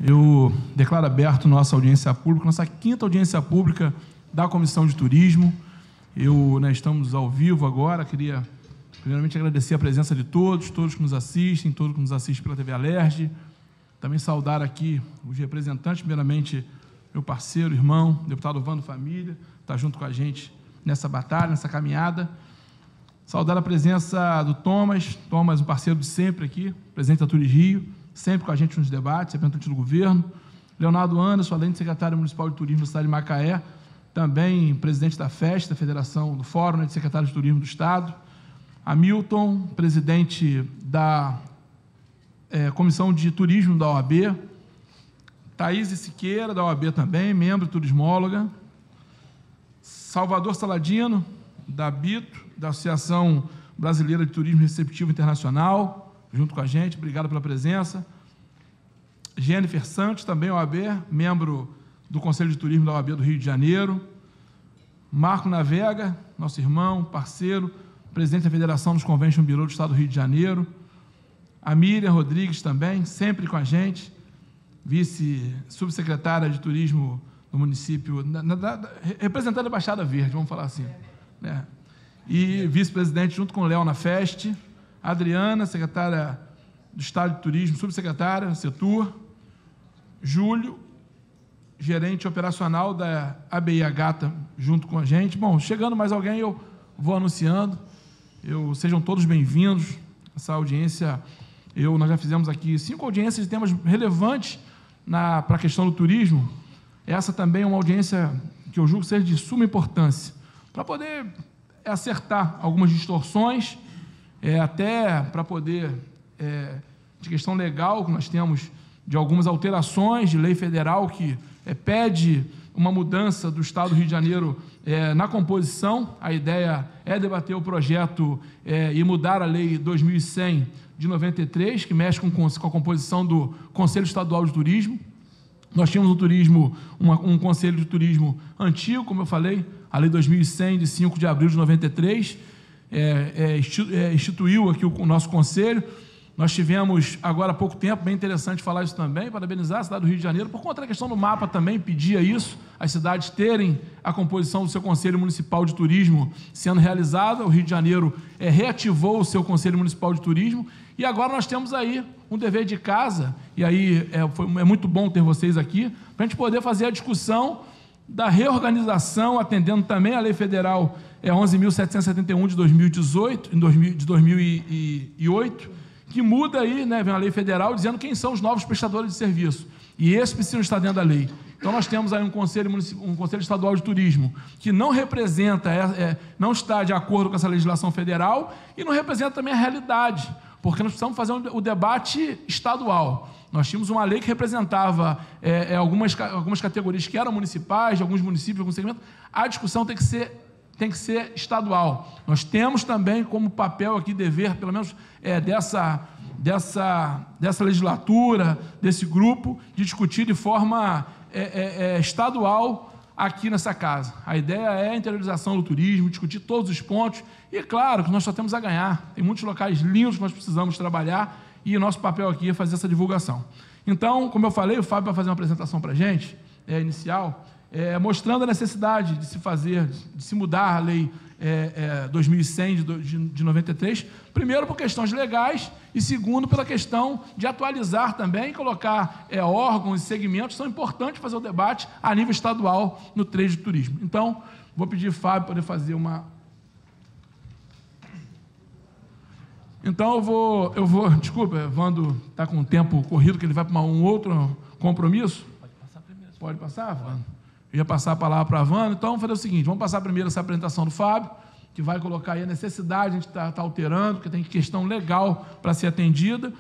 Eu declaro aberto nossa audiência pública, nossa quinta audiência pública da Comissão de Turismo. Estamos ao vivo agora. Queria, primeiramente, agradecer a presença de todos que nos assistem, todos que nos assistem pela TV Alerj. Também saudar aqui os representantes, primeiramente, meu parceiro, irmão, deputado Vando Família, está junto com a gente nessa batalha, nessa caminhada. Saudar a presença do Thomas, um parceiro de sempre aqui, presidente da Turisrio, sempre com a gente nos debates, representante do governo. Leonardo Anderson, além de secretário municipal de turismo da cidade de Macaé, também presidente da FEST, da Federação do Fórum de Secretários de Turismo do Estado. Hamilton, presidente da Comissão de Turismo da OAB. Thaís Siqueira, da OAB também, membro turismóloga. Salvador Saladino, da BITO, da Associação Brasileira de Turismo Receptivo Internacional, junto com a gente, obrigado pela presença. Jennifer Santos, também OAB, membro do Conselho de Turismo da OAB do Rio de Janeiro. Marco Navega, nosso irmão, parceiro, presidente da Federação dos Convention Bureau do Estado do Rio de Janeiro. A Miriam Rodrigues também, sempre com a gente, vice-subsecretária de Turismo do município, representando a Baixada Verde, vamos falar assim, né? E vice-presidente junto com o Léo na FEST. Adriana, secretária do Estado de Turismo, subsecretária, setor. Júlio, gerente operacional da ABIH, junto com a gente. Bom, chegando mais alguém, eu vou anunciando. Sejam todos bem-vindos. Essa audiência, nós já fizemos aqui 5 audiências de temas relevantes para a questão do turismo. Essa também é uma audiência que eu julgo ser de suma importância, para poder acertar algumas distorções, até para poder, de questão legal, que nós temos de algumas alterações de lei federal que pede uma mudança do Estado do Rio de Janeiro na composição. A ideia é debater o projeto e mudar a Lei 2100 de 93, que mexe com a composição do Conselho Estadual de Turismo. Nós tínhamos um Conselho de Turismo antigo, como eu falei, a Lei 2100, de 5 de abril de 93, instituiu aqui o nosso Conselho. Nós tivemos, agora há pouco tempo, bem interessante falar isso também, parabenizar a cidade do Rio de Janeiro, por conta da questão do mapa também, pedia isso, as cidades terem a composição do seu Conselho Municipal de Turismo sendo realizada. O Rio de Janeiro reativou o seu Conselho Municipal de Turismo, e agora nós temos aí um dever de casa, e aí é muito bom ter vocês aqui, para a gente poder fazer a discussão da reorganização, atendendo também a Lei Federal 11.771 de 2018, de 2008, que muda aí, né, vem a lei federal dizendo quem são os novos prestadores de serviço, e esses precisam estar dentro da lei. Então, nós temos aí um Conselho Estadual de Turismo que não representa, não está de acordo com essa legislação federal e não representa também a realidade, porque nós precisamos fazer o debate estadual. Nós tínhamos uma lei que representava algumas categorias que eram municipais, de alguns municípios, de alguns segmentos. A discussão tem que ser estadual. Nós temos também como papel aqui, dever, pelo menos dessa legislatura, desse grupo, de discutir de forma estadual aqui nessa casa. A ideia é a interiorização do turismo, discutir todos os pontos, e é claro que nós só temos a ganhar. Tem muitos locais lindos que nós precisamos trabalhar, e o nosso papel aqui é fazer essa divulgação. Então, como eu falei, o Fábio vai fazer uma apresentação para a gente, inicial, mostrando a necessidade de se mudar a lei 2100 de 93, primeiro por questões legais e segundo pela questão de atualizar também, colocar órgãos e segmentos que são importantes fazer o debate a nível estadual no trade de turismo. Então, vou pedir ao Fábio para poder fazer uma... Então, eu vou... Desculpa, Vando está com o tempo corrido, que ele vai para um outro compromisso. Pode passar primeiro. Pode passar, Vando? Eu ia passar a palavra para a Vando, então vamos fazer o seguinte, vamos passar primeiro essa apresentação do Fábio, que vai colocar aí a necessidade, a gente está alterando, porque tem questão legal para ser atendida,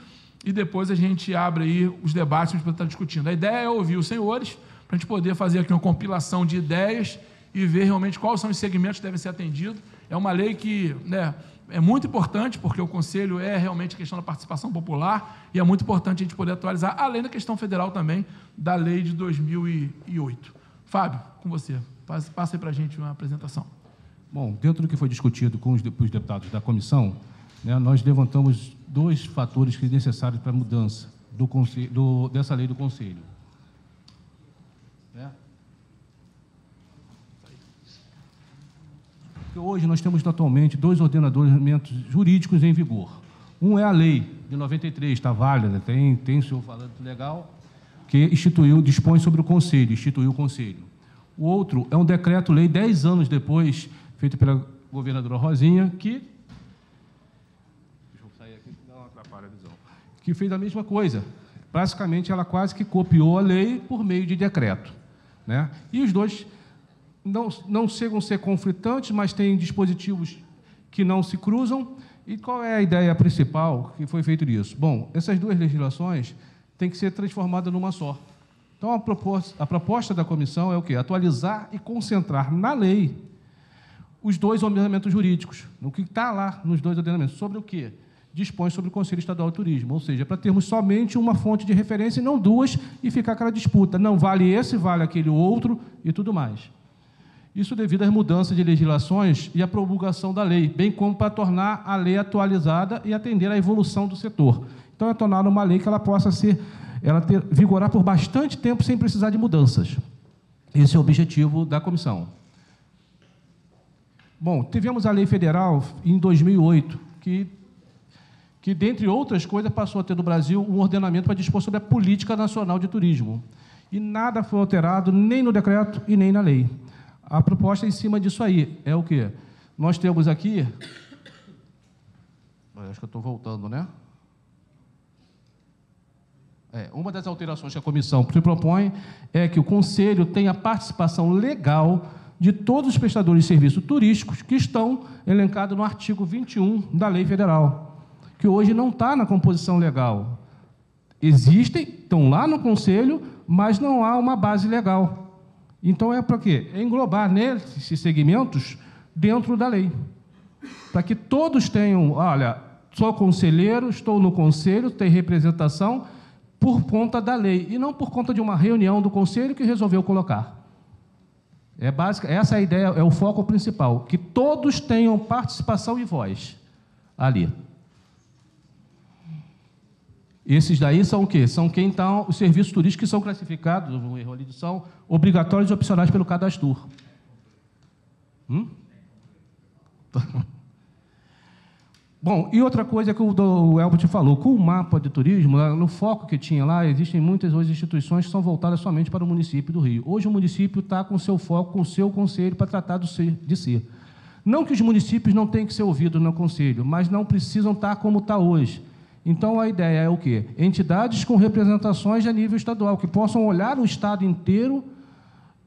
e depois a gente abre aí os debates que a gente está discutindo. A ideia é ouvir os senhores, para a gente poder fazer aqui uma compilação de ideias e ver realmente quais são os segmentos que devem ser atendidos. É uma lei que, né, é muito importante, porque o Conselho é realmente a questão da participação popular, e é muito importante a gente poder atualizar, além da questão federal também, da lei de 2008. Fábio, com você. Passa aí para a gente uma apresentação. Bom, dentro do que foi discutido com os deputados da comissão, né, nós levantamos 2 fatores que são necessários para a mudança dessa lei do Conselho. Porque hoje nós temos atualmente 2 ordenamentos jurídicos em vigor. Um é a lei de 93, está válida, tem seu valor legal, que dispõe sobre o Conselho, instituiu o Conselho. O outro é um decreto-lei 10 anos depois, feito pela governadora Rosinha, que... Deixa eu sair aqui, não atrapalha a visão. Que fez a mesma coisa. Basicamente, ela quase que copiou a lei por meio de decreto, né? E os dois não chegam a ser conflitantes, mas têm dispositivos que não se cruzam. E qual é a ideia principal que foi feito nisso? Bom, essas 2 legislações têm que ser transformadas numa só. Então, a proposta da comissão é o quê? Atualizar e concentrar na lei os 2 ordenamentos jurídicos, no que está lá nos 2 ordenamentos. Sobre o quê? Dispõe sobre o Conselho Estadual de Turismo, ou seja, para termos somente uma fonte de referência e não 2 e ficar aquela disputa. Não vale esse, vale aquele outro e tudo mais. Isso devido às mudanças de legislações e à promulgação da lei, bem como para tornar a lei atualizada e atender à evolução do setor. Então, é tornar uma lei que ela possa vigorar por bastante tempo sem precisar de mudanças. Esse é o objetivo da comissão. Bom, tivemos a lei federal em 2008, que, dentre outras coisas, passou a ter no Brasil um ordenamento para dispor sobre a Política Nacional de Turismo. E nada foi alterado, nem no decreto e nem na lei. A proposta em cima disso aí é o quê? Nós temos aqui... Acho que eu estou voltando, né? Uma das alterações que a comissão se propõe é que o Conselho tenha participação legal de todos os prestadores de serviços turísticos que estão elencados no artigo 21 da Lei Federal, que hoje não está na composição legal. Existem, estão lá no Conselho, mas não há uma base legal. Então, é para quê? É englobar nesses segmentos dentro da lei, para que todos tenham, olha, sou conselheiro, estou no Conselho, tenho representação por conta da lei, e não por conta de uma reunião do Conselho que resolveu colocar. Essa é a ideia, é o foco principal, que todos tenham participação e voz ali. Esses daí são o quê? São quem estão, os serviços turísticos que são classificados, um erro ali, são obrigatórios e opcionais pelo Cadastur. Bom, e outra coisa que o Elbert falou, com o mapa de turismo, no foco que tinha lá, existem muitas hoje instituições que são voltadas somente para o município do Rio. Hoje o município está com seu foco, com o seu conselho para tratar de si. Não que os municípios não tenham que ser ouvidos no conselho, mas não precisam estar como está hoje. Então, a ideia é o quê? Entidades com representações a nível estadual, que possam olhar o Estado inteiro,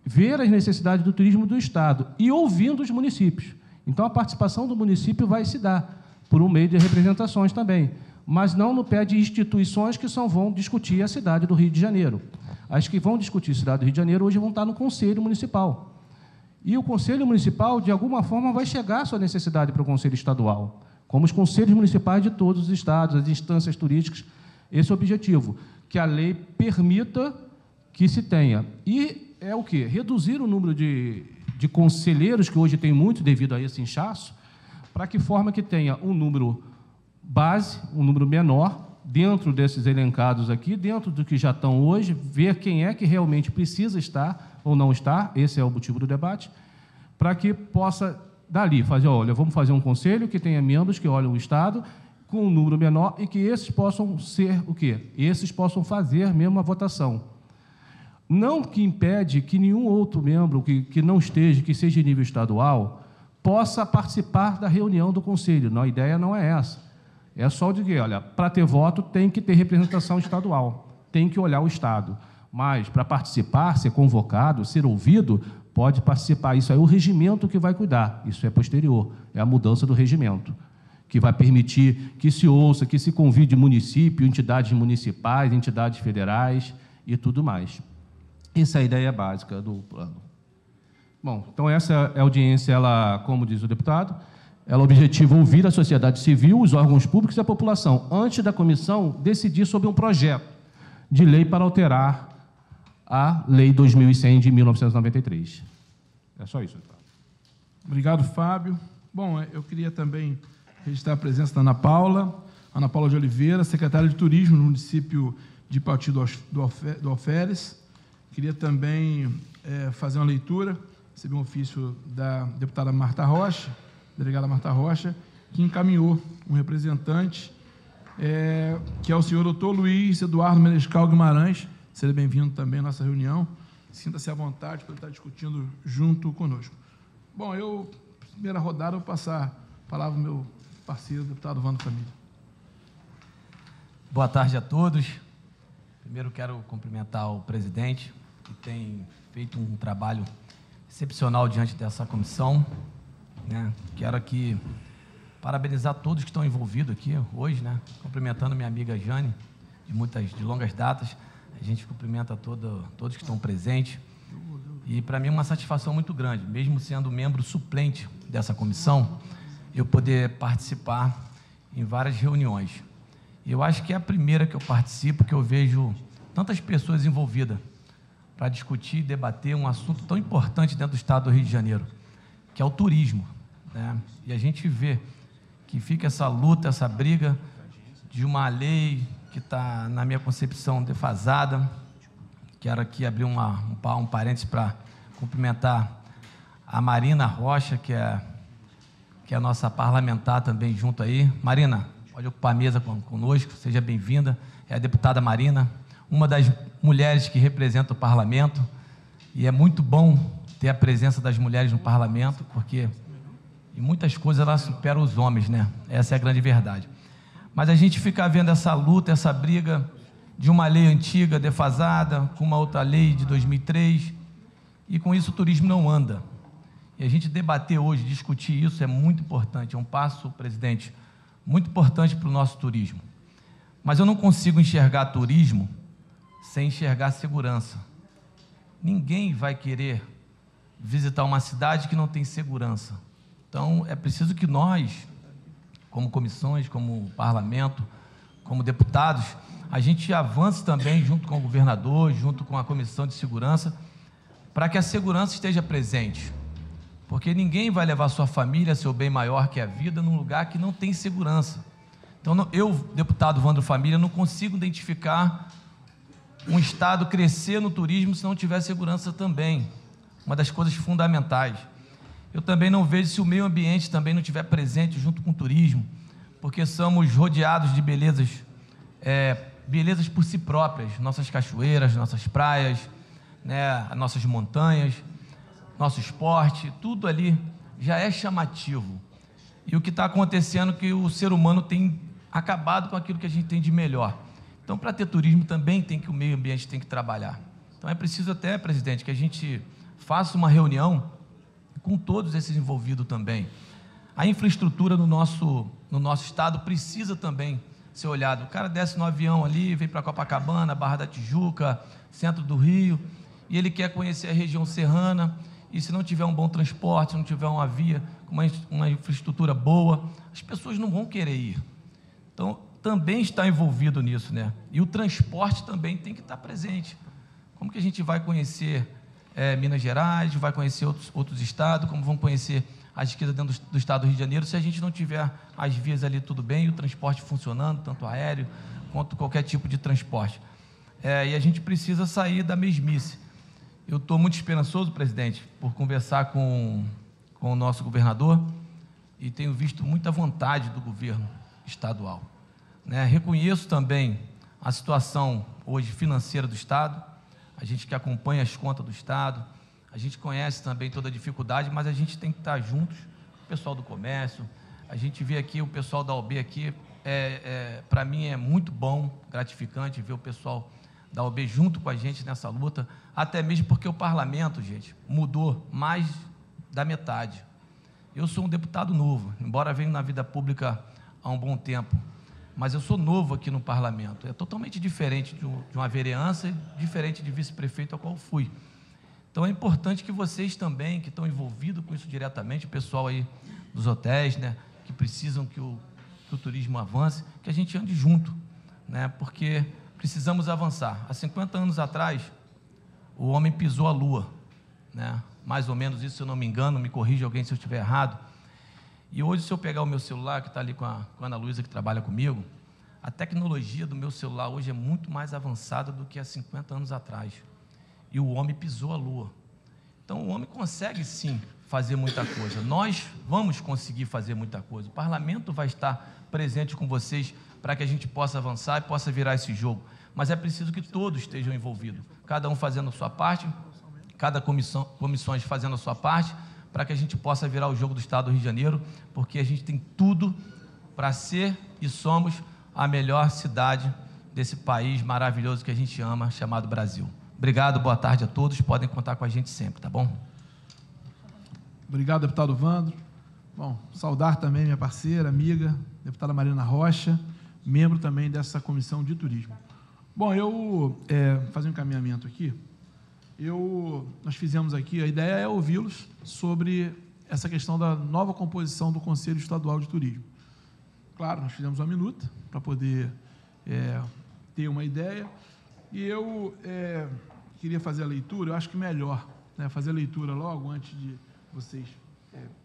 ver as necessidades do turismo do Estado e ouvindo os municípios. Então, a participação do município vai se dar por um meio de representações também, mas não no pé de instituições que só vão discutir a cidade do Rio de Janeiro. As que vão discutir a cidade do Rio de Janeiro hoje vão estar no Conselho Municipal. E o Conselho Municipal, de alguma forma, vai chegar a sua necessidade para o Conselho Estadual, como os conselhos municipais de todos os estados, as instâncias turísticas, esse é o objetivo, que a lei permita que se tenha. E é o quê? Reduzir o número de conselheiros, que hoje tem muito devido a esse inchaço, para que forma que tenha um número base, um número menor, dentro desses elencados aqui, dentro do que já estão hoje, ver quem é que realmente precisa estar ou não estar, esse é o motivo do debate, para que possa, dali, fazer, olha, vamos fazer um conselho que tenha membros que olham o Estado, com um número menor, e que esses possam ser o quê? Esses possam fazer mesmo a votação. Não que impede que nenhum outro membro que não esteja, que seja de nível estadual, possa participar da reunião do Conselho. Não, a ideia não é essa. É só de que, olha, para ter voto tem que ter representação estadual, tem que olhar o Estado. Mas, para participar, ser convocado, ser ouvido, pode participar. Isso aí é o regimento que vai cuidar. Isso é posterior, é a mudança do regimento, que vai permitir que se ouça, que se convide município, entidades municipais, entidades federais e tudo mais. Essa é a ideia básica do plano. Bom, então essa audiência, ela, como diz o deputado, ela objetiva ouvir a sociedade civil, os órgãos públicos e a população, antes da comissão decidir sobre um projeto de lei para alterar a Lei 2100 de 1993. É só isso, deputado. Obrigado, Fábio. Bom, eu queria também registrar a presença da Ana Paula de Oliveira, secretária de Turismo no município de Partido do Alferes. Queria também fazer uma leitura, recebi um ofício da deputada Marta Rocha, delegada Marta Rocha, que encaminhou um representante, que é o senhor doutor Luiz Eduardo Menescal Guimarães. Seja bem-vindo também à nossa reunião. Sinta-se à vontade para estar discutindo junto conosco. Bom, primeira rodada, vou passar a palavra ao meu parceiro, deputado Vando Família. Boa tarde a todos. Primeiro quero cumprimentar o presidente, que tem feito um trabalho excepcional diante dessa comissão, né? Quero aqui parabenizar todos que estão envolvidos aqui hoje, né? Cumprimentando minha amiga Jane, de longas datas. A gente cumprimenta todos que estão presentes. E para mim é uma satisfação muito grande, mesmo sendo membro suplente dessa comissão, eu poder participar em várias reuniões. E eu acho que é a primeira que eu participo, que eu vejo tantas pessoas envolvidas para discutir e debater um assunto tão importante dentro do estado do Rio de Janeiro, que é o turismo, né? E a gente vê que fica essa luta, essa briga de uma lei que está, na minha concepção, defasada. Quero aqui abrir um parênteses para cumprimentar a Marina Rocha, que é a nossa parlamentar também junto aí. Marina, pode ocupar a mesa conosco, seja bem-vinda. É a deputada Marina, uma das mulheres que representa o parlamento, e é muito bom ter a presença das mulheres no parlamento, porque em muitas coisas ela supera os homens, né? Essa é a grande verdade. Mas a gente fica vendo essa luta, essa briga de uma lei antiga, defasada, com uma outra lei de 2003, e com isso o turismo não anda. E a gente debater hoje, discutir isso é muito importante, é um passo, presidente, muito importante para o nosso turismo. Mas eu não consigo enxergar turismo sem enxergar segurança. Ninguém vai querer visitar uma cidade que não tem segurança. Então, é preciso que nós, como comissões, como parlamento, como deputados, a gente avance também junto com o governador, junto com a Comissão de Segurança, para que a segurança esteja presente. Porque ninguém vai levar sua família, seu bem maior que a vida, num lugar que não tem segurança. Então, eu, deputado Vando Família, não consigo identificar um estado crescer no turismo se não tiver segurança também. Uma das coisas fundamentais. Eu também não vejo se o meio ambiente também não estiver presente junto com o turismo, porque somos rodeados de belezas, belezas por si próprias, nossas cachoeiras, nossas praias, né, nossas montanhas, nosso esporte, tudo ali já é chamativo. E o que está acontecendo é que o ser humano tem acabado com aquilo que a gente tem de melhor. Então, para ter turismo também o meio ambiente tem que trabalhar. Então, é preciso até, presidente, que a gente faça uma reunião com todos esses envolvidos também. A infraestrutura no nosso estado precisa também ser olhada. O cara desce no avião ali, vem para Copacabana, Barra da Tijuca, centro do Rio, e ele quer conhecer a região serrana, e se não tiver um bom transporte, se não tiver uma via com uma infraestrutura boa, as pessoas não vão querer ir. Então, também está envolvido nisso, né? E o transporte também tem que estar presente. Como que a gente vai conhecer Minas Gerais, vai conhecer outros estados, como vão conhecer as esquerdas dentro do estado do Rio de Janeiro, se a gente não tiver as vias ali tudo bem, e o transporte funcionando, tanto aéreo quanto qualquer tipo de transporte. E a gente precisa sair da mesmice. Eu estou muito esperançoso, presidente, por conversar com o nosso governador, e tenho visto muita vontade do governo estadual, né? Reconheço também a situação hoje financeira do estado, a gente que acompanha as contas do estado, a gente conhece também toda a dificuldade, mas a gente tem que estar juntos, o pessoal do comércio, a gente vê aqui o pessoal da OAB aqui, para mim é muito bom, gratificante ver o pessoal da OAB junto com a gente nessa luta, até mesmo porque o parlamento, gente, mudou mais da metade. Eu sou um deputado novo, embora venha na vida pública há um bom tempo, mas eu sou novo aqui no parlamento. É totalmente diferente de uma vereança e diferente de vice-prefeito ao qual fui. Então, é importante que vocês também, que estão envolvidos com isso diretamente, o pessoal aí dos hotéis, né, que precisam que o turismo avance, que a gente ande junto, né, porque precisamos avançar. Há 50 anos atrás, o homem pisou a lua, né, mais ou menos isso, se eu não me engano, me corrija alguém se eu estiver errado. E hoje, se eu pegar o meu celular, que está ali com a Ana Luísa, que trabalha comigo, A tecnologia do meu celular hoje é muito mais avançada do que há 50 anos atrás. E o homem pisou a lua. Então, o homem consegue, sim, fazer muita coisa. Nós vamos conseguir fazer muita coisa. O parlamento vai estar presente com vocês para que a gente possa avançar e possa virar esse jogo. Mas é preciso que todos estejam envolvidos. Cada um fazendo a sua parte, cada comissões fazendo a sua parte, para que a gente possa virar o jogo do Estado do Rio de Janeiro, porque a gente tem tudo para ser e somos a melhor cidade desse país maravilhoso que a gente ama, chamado Brasil. Obrigado, boa tarde a todos, podem contar com a gente sempre, tá bom? Obrigado, deputado Vandro. Bom, saudar também minha parceira, amiga, deputada Marina Rocha, membro também dessa comissão de turismo. Bom, eu fazer um encaminhamento aqui. Nós fizemos aqui, a ideia é ouvi-los sobre essa questão da nova composição do Conselho Estadual de Turismo. Claro, nós fizemos uma minuta para poder ter uma ideia, e eu queria fazer a leitura. Eu acho que melhor, né, fazer a leitura logo antes de vocês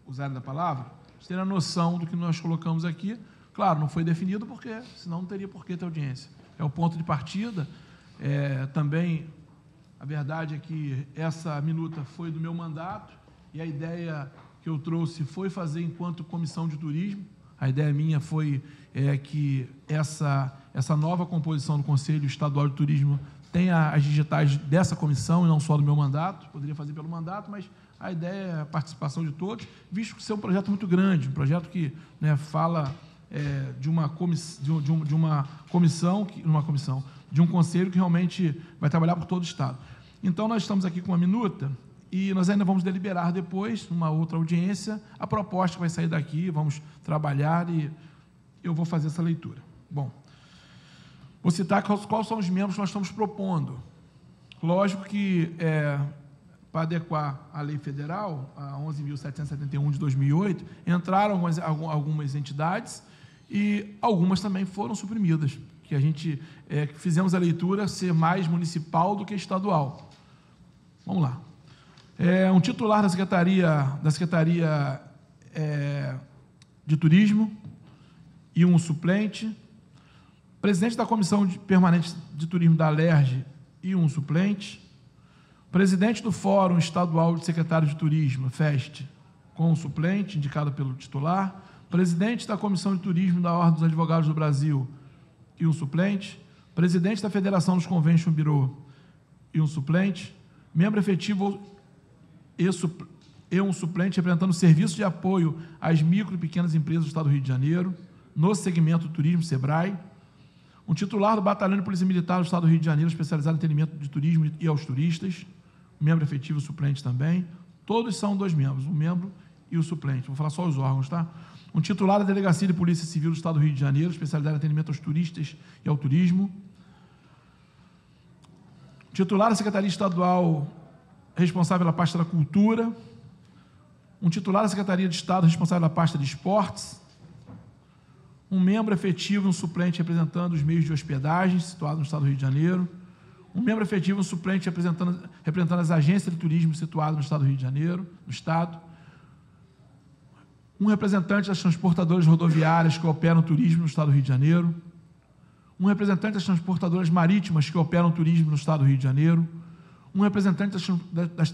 usarem da palavra, vocês terem a noção do que nós colocamos aqui. Claro, não foi definido, porque senão não teria por que ter audiência. É o ponto de partida. Também, a verdade é que essa minuta foi do meu mandato, e a ideia que eu trouxe foi fazer enquanto comissão de turismo. A ideia minha foi que essa nova composição do Conselho Estadual de Turismo tenha as digitais dessa comissão e não só do meu mandato. Poderia fazer pelo mandato, mas a ideia é a participação de todos, visto que isso é um projeto muito grande, um projeto que, né, fala de um conselho que realmente vai trabalhar por todo o Estado. Então, nós estamos aqui com uma minuta e nós ainda vamos deliberar depois, numa outra audiência, a proposta que vai sair daqui, vamos trabalhar e eu vou fazer essa leitura. Bom, vou citar quais são os membros que nós estamos propondo. Lógico que, para adequar a lei federal, a 11.771 de 2008, entraram algumas entidades e algumas também foram suprimidas, que a gente fizemos a leitura ser mais municipal do que estadual. Vamos lá. Um titular da Secretaria de Turismo e um suplente, presidente da Comissão Permanente de Turismo da Alerj e um suplente, presidente do Fórum Estadual de Secretários de Turismo, FEST, com um suplente, indicado pelo titular, presidente da Comissão de Turismo da Ordem dos Advogados do Brasil e um suplente, presidente da Federação dos Convention Bureau e um suplente, membro efetivo e um suplente representando o serviço de apoio às micro e pequenas empresas do Estado do Rio de Janeiro, no segmento do turismo, SEBRAE, um titular do Batalhão de Polícia Militar do Estado do Rio de Janeiro, especializado em atendimento de turismo e aos turistas, membro efetivo e suplente também. Todos são 2 membros, um membro e o suplente. Vou falar só os órgãos, tá? Um titular da Delegacia de Polícia Civil do Estado do Rio de Janeiro, especializado em atendimento aos turistas e ao turismo. Titular da Secretaria Estadual responsável pela pasta da Cultura. Um titular da Secretaria de Estado responsável pela pasta de Esportes. Um membro efetivo e um suplente representando os meios de hospedagem situados no Estado do Rio de Janeiro. Um membro efetivo e um suplente representando as agências de turismo situadas no Estado do Rio de Janeiro, no Estado. Um representante das transportadoras rodoviárias que operam turismo no Estado do Rio de Janeiro. Um representante das transportadoras marítimas que operam turismo no Estado do Rio de Janeiro. Um representante das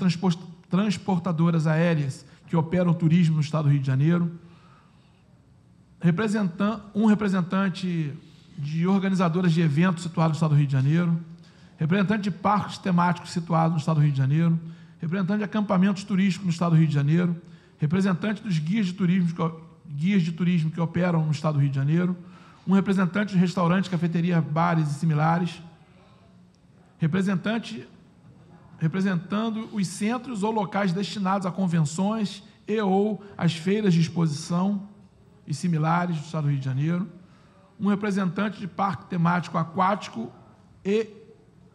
transportadoras aéreas que operam turismo no Estado do Rio de Janeiro. Um representante de organizadoras de eventos situados no Estado do Rio de Janeiro. Representante de parques temáticos situados no Estado do Rio de Janeiro. Representante de acampamentos turísticos no Estado do Rio de Janeiro. Representante dos guias de turismo que operam no Estado do Rio de Janeiro. Um representante de restaurantes, cafeterias, bares e similares. Representando os centros ou locais destinados a convenções e ou as feiras de exposição e similares do Estado do Rio de Janeiro. Um representante de parque temático aquático e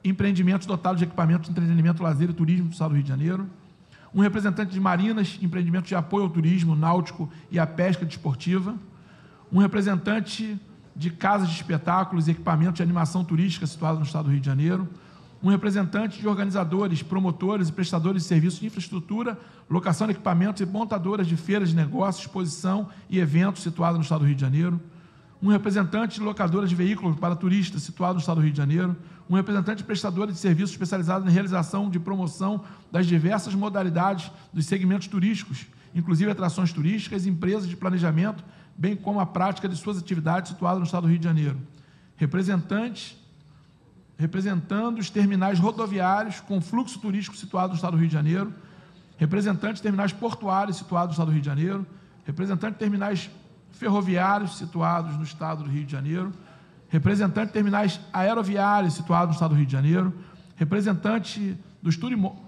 empreendimentos dotados de equipamentos de entretenimento, lazer e turismo do Estado do Rio de Janeiro. Um representante de marinas, empreendimentos de apoio ao turismo náutico e à pesca desportiva. Um representante de casas de espetáculos e equipamentos de animação turística situados no Estado do Rio de Janeiro. Um representante de organizadores, promotores e prestadores de serviços de infraestrutura, locação de equipamentos e montadoras de feiras de negócios, exposição e eventos situados no Estado do Rio de Janeiro. um representante de locadora de veículos para turistas situado no Estado do Rio de Janeiro, um representante de prestadora de serviços especializado na realização de promoção das diversas modalidades dos segmentos turísticos, inclusive atrações turísticas e empresas de planejamento, bem como a prática de suas atividades situadas no Estado do Rio de Janeiro. Representando os terminais rodoviários com fluxo turístico situado no Estado do Rio de Janeiro, representante de terminais portuários situados no Estado do Rio de Janeiro, representante de terminais ferroviários situados no Estado do Rio de Janeiro, representante de terminais aeroviários situados no Estado do Rio de Janeiro, representante dos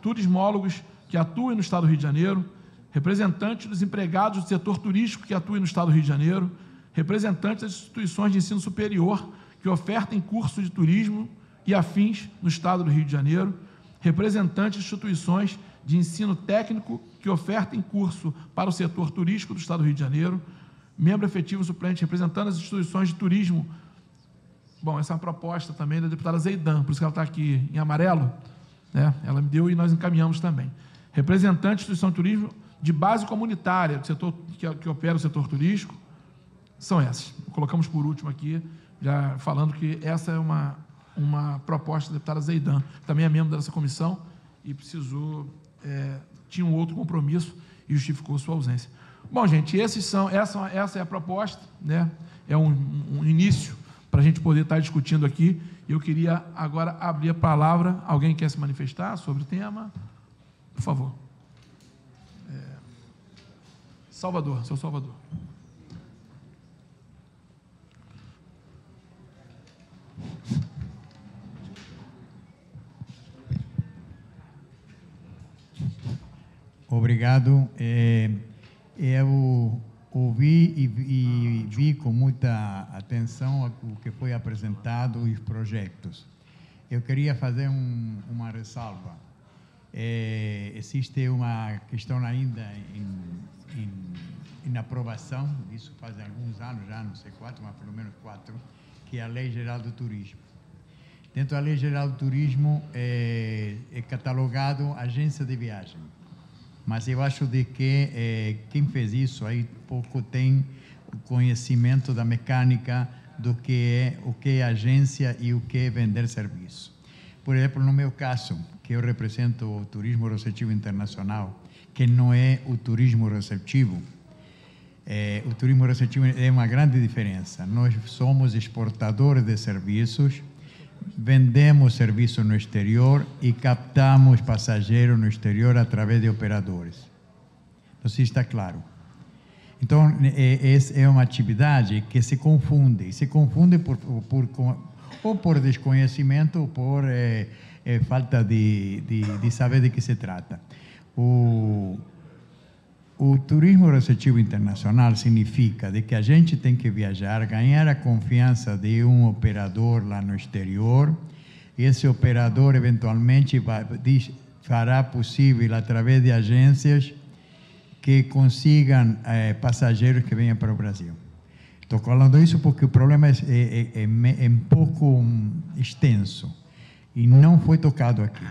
turismólogos que atuem no Estado do Rio de Janeiro, representante dos empregados do setor turístico que atuem no Estado do Rio de Janeiro, representante das instituições de ensino superior que ofertem curso de turismo e afins no Estado do Rio de Janeiro, representante de instituições de ensino técnico que ofertem curso para o setor turístico do Estado do Rio de Janeiro, membro efetivo suplente representando as instituições de turismo. Bom, essa é uma proposta também da deputada Zeidan, por isso que ela está aqui em amarelo, né? Ela me deu e nós encaminhamos também. Representante de instituição de turismo de base comunitária, do setor, que opera o setor turístico, são essas. Colocamos por último aqui, já falando que essa é uma proposta da deputada Zeidan, que também é membro dessa comissão e precisou, tinha um outro compromisso e justificou sua ausência. Bom, gente, essa é a proposta, né? É um início para a gente poder estar discutindo aqui. Eu queria agora abrir a palavra. Alguém quer se manifestar sobre o tema? Por favor. Salvador, seu Salvador. Obrigado. Eu ouvi e vi com muita atenção o que foi apresentado e os projetos. Eu queria fazer uma ressalva. Existe uma questão ainda em aprovação, isso faz alguns anos já, não sei quatro, mas pelo menos 4, que é a Lei Geral do Turismo. Dentro da Lei Geral do Turismo é catalogado agência de viagem. Mas eu acho de que quem fez isso aí pouco tem o conhecimento da mecânica do que é agência e o que é vender serviço. Por exemplo, no meu caso, que eu represento o turismo receptivo internacional, que não é o turismo receptivo, o turismo receptivo é uma grande diferença. Nós somos exportadores de serviços, vendemos serviço no exterior e captamos passageiros no exterior através de operadores. Então, isso está claro. Então, é uma atividade que se confunde ou por desconhecimento ou por falta de saber de que se trata. O turismo receptivo internacional significa de que a gente tem que viajar, ganhar a confiança de um operador lá no exterior. Esse operador, eventualmente, fará possível, através de agências, que consigam passageiros que venham para o Brasil. Estou falando isso porque o problema é um pouco extenso e não foi tocado aqui.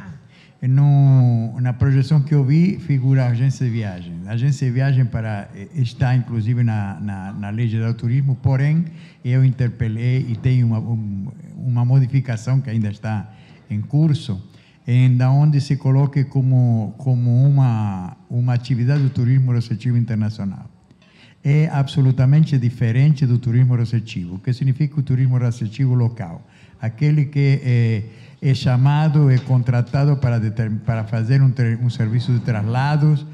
Na projeção que eu vi, figura a agência de viagem. A agência de viagem está, inclusive, na Lei Geral do Turismo, porém, eu interpelei e tem uma modificação que ainda está em curso, onde se coloque como uma atividade do turismo receptivo internacional. É absolutamente diferente do turismo receptivo. O que significa o turismo receptivo local? Aquele que é chamado, é contratado para fazer um serviço de traslados,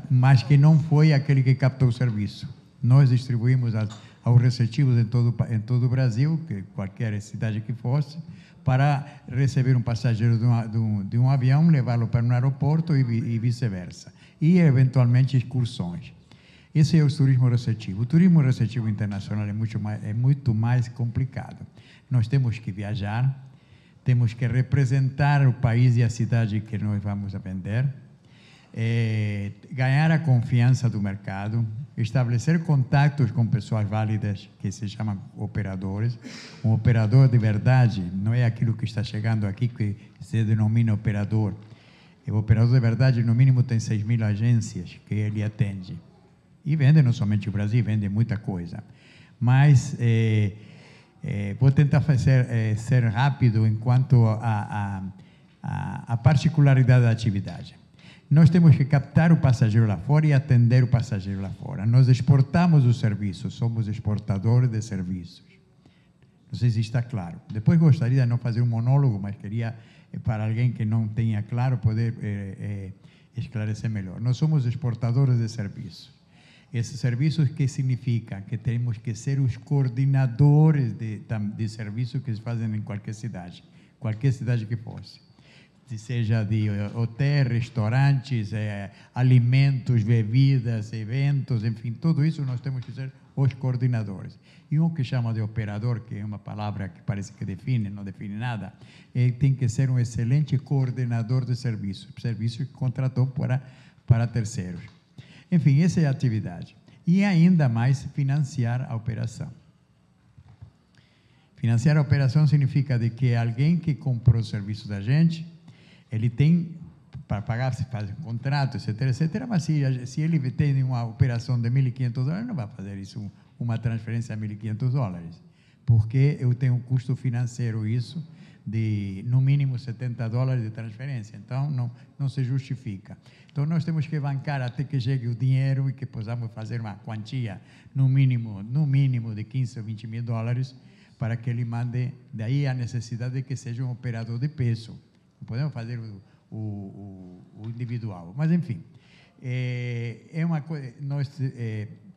mas que não foi aquele que captou o serviço. Nós distribuímos aos receptivos em todo o Brasil, qualquer cidade que fosse, para receber um passageiro de um avião, levá-lo para um aeroporto e vice-versa. E, eventualmente, excursões. Esse é o turismo receptivo. O turismo receptivo internacional é muito mais complicado. Nós temos que viajar, temos que representar o país e a cidade que nós vamos vender, ganhar a confiança do mercado, estabelecer contatos com pessoas válidas, que se chamam operadores. Um operador de verdade não é aquilo que está chegando aqui, que se denomina operador. O operador de verdade, no mínimo, tem 6.000 agências que ele atende. E vende não somente o Brasil, vende muita coisa. mas vou tentar ser rápido enquanto a particularidade da atividade. Nós temos que captar o passageiro lá fora e atender o passageiro lá fora. Nós exportamos os serviços, somos exportadores de serviços. Não sei se está claro. Depois gostaria de não fazer um monólogo, mas queria, para alguém que não tenha claro, poder esclarecer melhor. Nós somos exportadores de serviços. Esses serviços, que significa? Que temos que ser os coordenadores de serviços que se fazem em qualquer cidade que fosse. Seja de hotel, restaurantes, alimentos, bebidas, eventos, enfim, tudo isso nós temos que ser os coordenadores. E um que chama de operador, que é uma palavra que parece que define, não define nada, tem que ser um excelente coordenador de serviços que contratou para terceiros. Enfim, essa é a atividade. E ainda mais, financiar a operação. Financiar a operação significa de que alguém que comprou o serviço da gente, ele tem para pagar, se faz um contrato, etc., etc., mas se ele tem uma operação de $1.500, não vai fazer isso, uma transferência de $1.500, porque eu tenho um custo financeiro isso, de no mínimo $70 de transferência, então não se justifica. Então nós temos que bancar até que chegue o dinheiro e que possamos fazer uma quantia no mínimo de 15 ou 20 mil dólares para que ele mande. Daí a necessidade de que seja um operador de peso. Não podemos fazer o individual, mas enfim, é uma coisa. Nós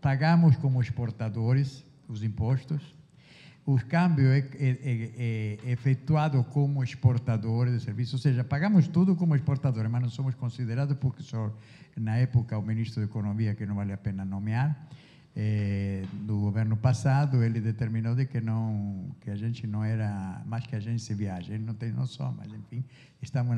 pagamos como exportadores os impostos. O câmbio é efetuado como exportadores de serviços, ou seja, pagamos tudo como exportadores, mas não somos considerados porque só, na época, o ministro da Economia, que não vale a pena nomear, do governo passado, ele determinou de que a gente não era mais que agência de viagem. Ele não tem, não só, mas enfim, estamos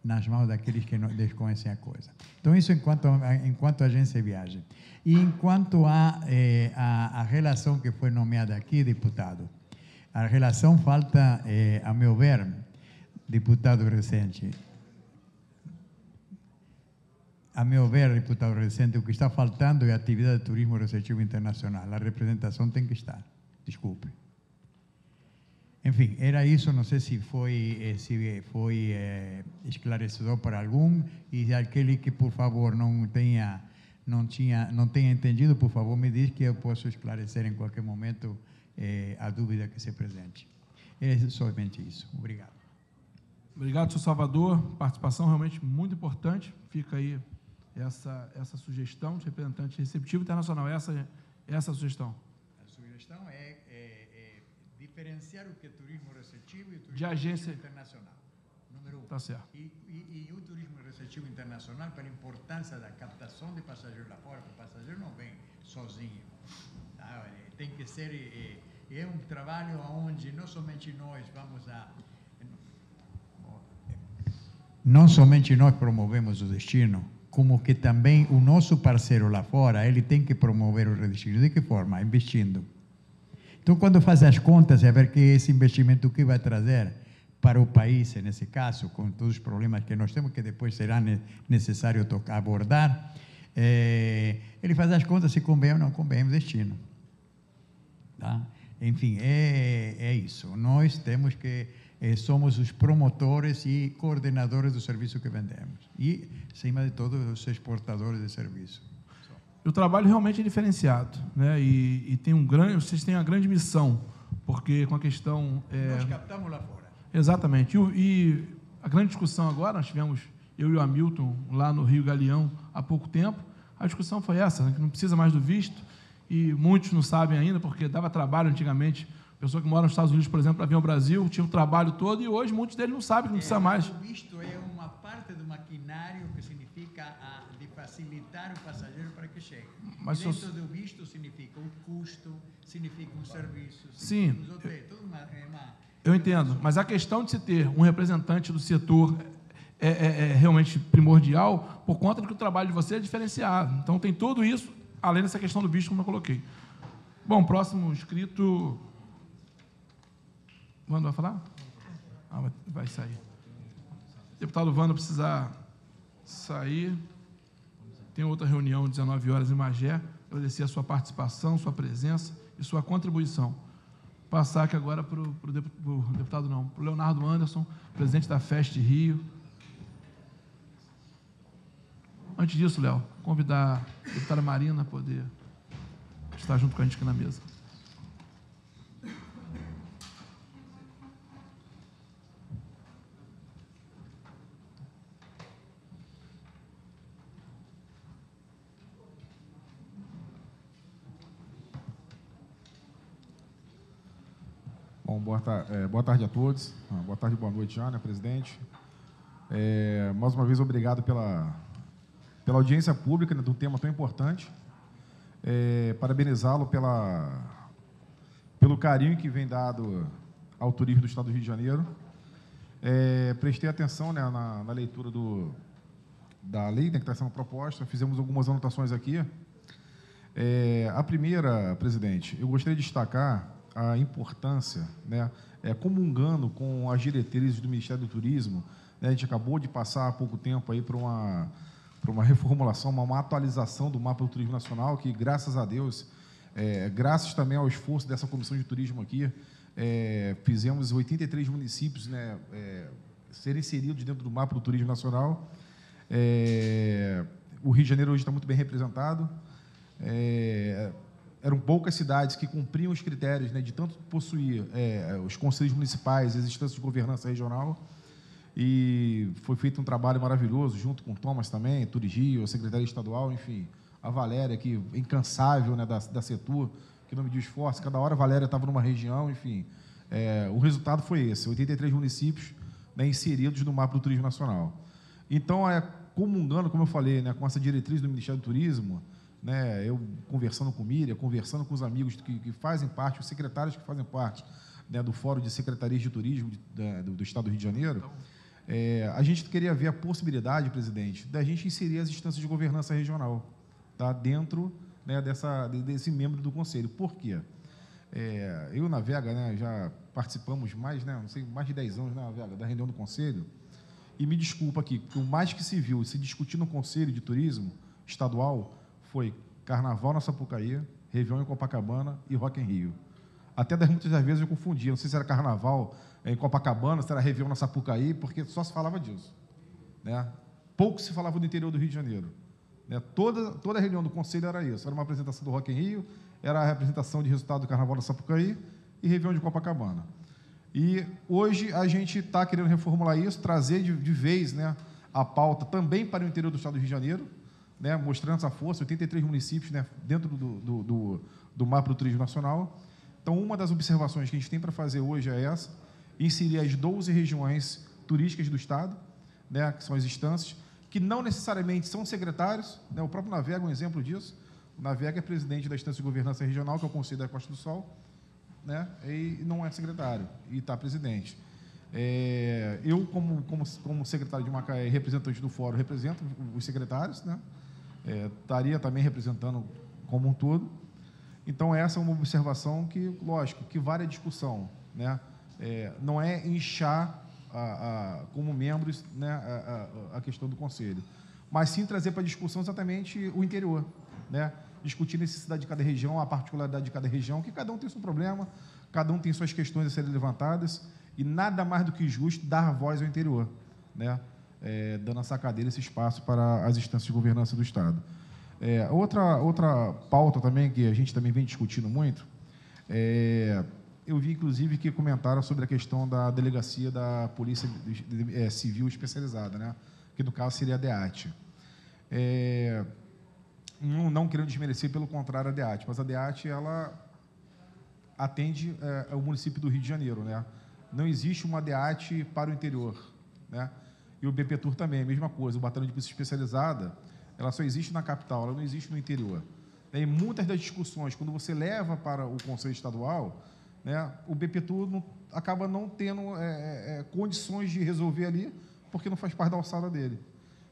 nas mãos daqueles que não desconhecem a coisa. Então, isso enquanto agência de viagem. E enquanto a relação que foi nomeada aqui, deputado, a relação falta, a meu ver, deputado Recente, a meu ver, deputado Recente, o que está faltando é a atividade de turismo receptivo internacional. A representação tem que estar. Desculpe. Enfim, era isso. Não sei se foi esclarecedor para algum, e aquele que, por favor, não tenha entendido, por favor, me diz que eu posso esclarecer em qualquer momento a dúvida que se presente. É somente isso. Obrigado. Obrigado, senhor Salvador. Participação realmente muito importante. Fica aí essa sugestão de representante receptivo internacional. Essa é a sugestão. A sugestão é diferenciar o que é turismo receptivo e o turismo de agência internacional. Número 1. Tá certo. E o turismo receptivo internacional, pela importância da captação de passageiros lá fora, porque o passageiro não vem sozinho. Tá? Tem que ser... É um trabalho onde não somente nós promovemos o destino, como que também o nosso parceiro lá fora, ele tem que promover o redestino. De que forma? Investindo. Então, quando faz as contas, é ver que esse investimento que vai trazer para o país, nesse caso, com todos os problemas que nós temos, que depois será necessário abordar, ele faz as contas se convém ou não convém o destino. Tá? Enfim, é isso. Nós temos que... somos os promotores e coordenadores do serviço que vendemos. E, acima de tudo, os exportadores de serviço. O trabalho realmente é diferenciado, né? E vocês têm uma grande missão, porque com a questão... Nós captamos lá fora. Exatamente. E a grande discussão agora, nós tivemos, eu e o Hamilton, lá no Rio Galeão, há pouco tempo, a discussão foi essa, né? Que não precisa mais do visto, e muitos não sabem ainda, porque dava trabalho antigamente. Pessoa que mora nos Estados Unidos, por exemplo, para vir ao Brasil, tinha o trabalho todo, e hoje muitos deles não sabem que não precisa mais. O visto é uma parte do maquinário que significa de facilitar o passageiro para que chegue. Mas dentro do visto significa o custo, significa um serviço, sim, os hotéis, eu entendo, mas a questão de se ter um representante do setor é realmente primordial, por conta de que o trabalho de você é diferenciado. Então, tem tudo isso, além dessa questão do visto, como eu coloquei. Bom, próximo inscrito... Wanda vai falar? Vai sair. Deputado Wanda precisa sair. Tem outra reunião, 19 horas, em Magé. Agradecer a sua participação, sua presença e sua contribuição. Passar aqui agora para o deputado, não, para o Leonardo Anderson, presidente da FEST Rio. Antes disso, Léo, convidar a deputada Marina a poder estar junto com a gente aqui na mesa. Bom, boa tarde a todos. Boa tarde, boa noite já, né, presidente? Mais uma vez, obrigado pela audiência pública, né, de um tema tão importante. Parabenizá-lo pelo carinho que vem dado ao turismo do Estado do Rio de Janeiro. Prestei atenção, né, na leitura da lei, né, que está sendo proposta, fizemos algumas anotações aqui. A primeira, presidente, eu gostaria de destacar a importância, né, comungando com as diretrizes do Ministério do Turismo, né, a gente acabou de passar há pouco tempo aí para uma reformulação, uma atualização do mapa do turismo nacional, que, graças a Deus, graças também ao esforço dessa comissão de turismo aqui, fizemos 83 municípios, né, serem inseridos dentro do mapa do turismo nacional. O Rio de Janeiro hoje está muito bem representado. Eram poucas cidades que cumpriam os critérios, né, de tanto possuir os conselhos municipais, as instâncias de governança regional, e foi feito um trabalho maravilhoso, junto com o Thomas também, Turigio, a Secretaria Estadual, enfim, a Valéria, que incansável, né, da Setur, que não mediu esforço, cada hora a Valéria estava numa região, enfim, o resultado foi esse, 83 municípios, né, inseridos no mapa do turismo nacional. Então, comungando, como eu falei, né, com essa diretriz do Ministério do Turismo, né, eu conversando com Miriam, conversando com os amigos que fazem parte, os secretários que fazem parte, né, do Fórum de Secretarias de Turismo do Estado do Rio de Janeiro, a gente queria ver a possibilidade, presidente, da gente inserir as instâncias de governança regional, tá, dentro, né, desse membro do Conselho. Por quê? Eu e Navega, né, já participamos mais de 10 anos, né, Navega, da reunião do Conselho, e me desculpa aqui, porque o mais que se viu se discutir no Conselho de Turismo Estadual foi Carnaval na Sapucaí, Réveillon em Copacabana e Rock in Rio. Até muitas das vezes eu confundia, não sei se era Carnaval em Copacabana, se era Réveillon na Sapucaí, porque só se falava disso, né? Pouco se falava do interior do Rio de Janeiro, né? Toda a reunião do Conselho era isso, era uma apresentação do Rock in Rio, era a apresentação de resultado do Carnaval na Sapucaí e Réveillon de Copacabana. E hoje a gente está querendo reformular isso, trazer de vez, né, a pauta também para o interior do Estado do Rio de Janeiro, né, mostrando essa força, 83 municípios, né, dentro do mapa do turismo nacional. Então, uma das observações que a gente tem para fazer hoje é essa, inserir as 12 regiões turísticas do Estado, né, que são as instâncias, que não necessariamente são secretários, né, o próprio Navega é um exemplo disso. O Navega é presidente da instância de governança regional, que é o Conselho da Costa do Sol, né, e não é secretário, e está presidente. Eu, como secretário de Macaé, representante do Fórum, represento os secretários, né, estaria também representando como um todo. Então, essa é uma observação que, lógico, que vale a discussão, né? Não é inchar como membros, né, a questão do Conselho, mas sim trazer para a discussão exatamente o interior, né? Discutir a necessidade de cada região, a particularidade de cada região, que cada um tem seu problema, cada um tem suas questões a serem levantadas, e nada mais do que justo dar voz ao interior, né? Dando essa cadeira, esse espaço para as instâncias de governança do Estado. Outra pauta também, que a gente também vem discutindo muito, eu vi, inclusive, que comentaram sobre a questão da delegacia da Polícia Civil Especializada, né? Que, no caso, seria a DEAT. Não querendo desmerecer, pelo contrário, a DEAT, mas a DEAT, ela atende o município do Rio de Janeiro, né? Não existe uma DEAT para o interior, né? E o BPTUR também, a mesma coisa. O Batalhão de Polícia Especializada, ela só existe na capital, ela não existe no interior. E muitas das discussões, quando você leva para o Conselho Estadual, né, o BPTUR acaba não tendo condições de resolver ali, porque não faz parte da alçada dele.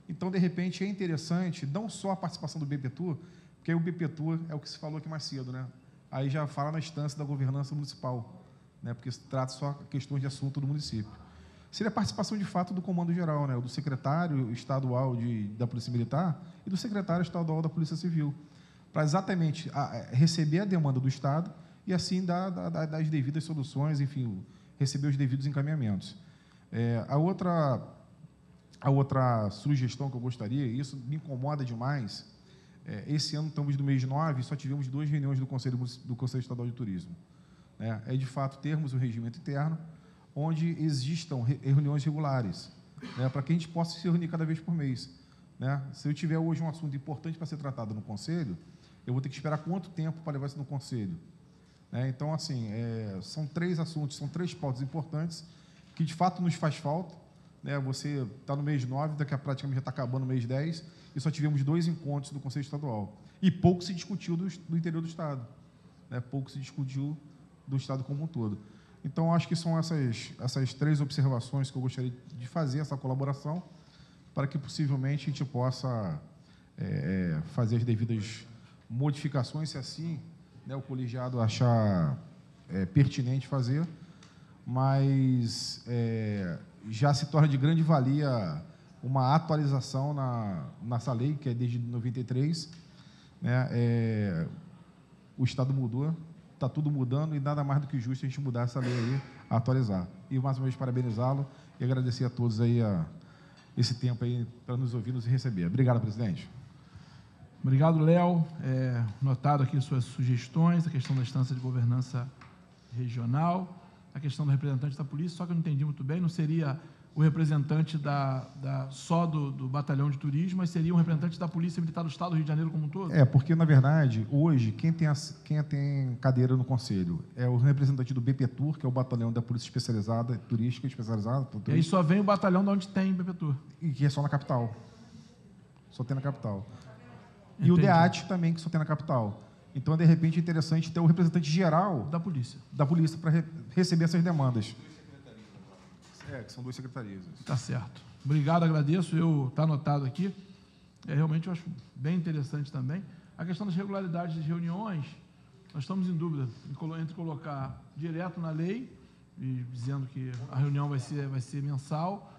Então, de repente, é interessante, não só a participação do BPTUR, porque aí o BPTUR é o que se falou aqui mais cedo, né? Aí já fala na instância da governança municipal, né, porque se trata só questões de assunto do município. Seria a participação, de fato, do Comando Geral, né, do secretário estadual da Polícia Militar e do secretário estadual da Polícia Civil, para exatamente receber a demanda do Estado e assim dar as devidas soluções, enfim, receber os devidos encaminhamentos. A outra sugestão que eu gostaria, e isso me incomoda demais, esse ano estamos no mês 9 e só tivemos 2 reuniões do Conselho Estadual de Turismo. É de fato termos um regimento interno onde existam reuniões regulares, para que a gente possa se reunir cada vez por mês. Se eu tiver hoje um assunto importante para ser tratado no Conselho, eu vou ter que esperar quanto tempo para levar isso no Conselho? Então, assim, são 3 assuntos, são 3 pautas importantes que, de fato, nos faz falta. Você está no mês 9, daqui a praticamente já está acabando o mês 10, e só tivemos 2 encontros do Conselho Estadual. E pouco se discutiu do interior do Estado. Pouco se discutiu do Estado como um todo. Então, acho que são essas 3 observações que eu gostaria de fazer, essa colaboração, para que, possivelmente, a gente possa fazer as devidas modificações, se assim o colegiado achar pertinente fazer, mas já se torna de grande valia uma atualização nessa lei, que é desde 93. O Estado mudou, está tudo mudando, e nada mais do que justo a gente mudar essa lei aí, atualizar. E, mais uma vez, parabenizá-lo e agradecer a todos aí esse tempo aí para nos ouvir, nos receber. Obrigado, presidente. Obrigado, Léo. Notado aqui suas sugestões, a questão da instância de governança regional, a questão do representante da polícia, só que eu não entendi muito bem, não seria o representante só do batalhão de turismo, mas seria um representante da Polícia Militar do Estado do Rio de Janeiro como um todo? Porque, na verdade, hoje, quem tem cadeira no Conselho é o representante do BPTUR, que é o batalhão da Polícia Especializada, Turística Especializada. E aí só vem o batalhão de onde tem BPTUR? E que é só na capital. Só tem na capital. Entendi. E o DEAT também, que só tem na capital. Então, de repente, é interessante ter o representante geral da polícia para receber essas demandas. Que são 2 secretarias. Tá certo. Obrigado, agradeço. Está anotado aqui. Realmente eu acho bem interessante também. A questão das regularidades de reuniões, nós estamos em dúvida entre colocar direto na lei, e dizendo que a reunião vai ser mensal,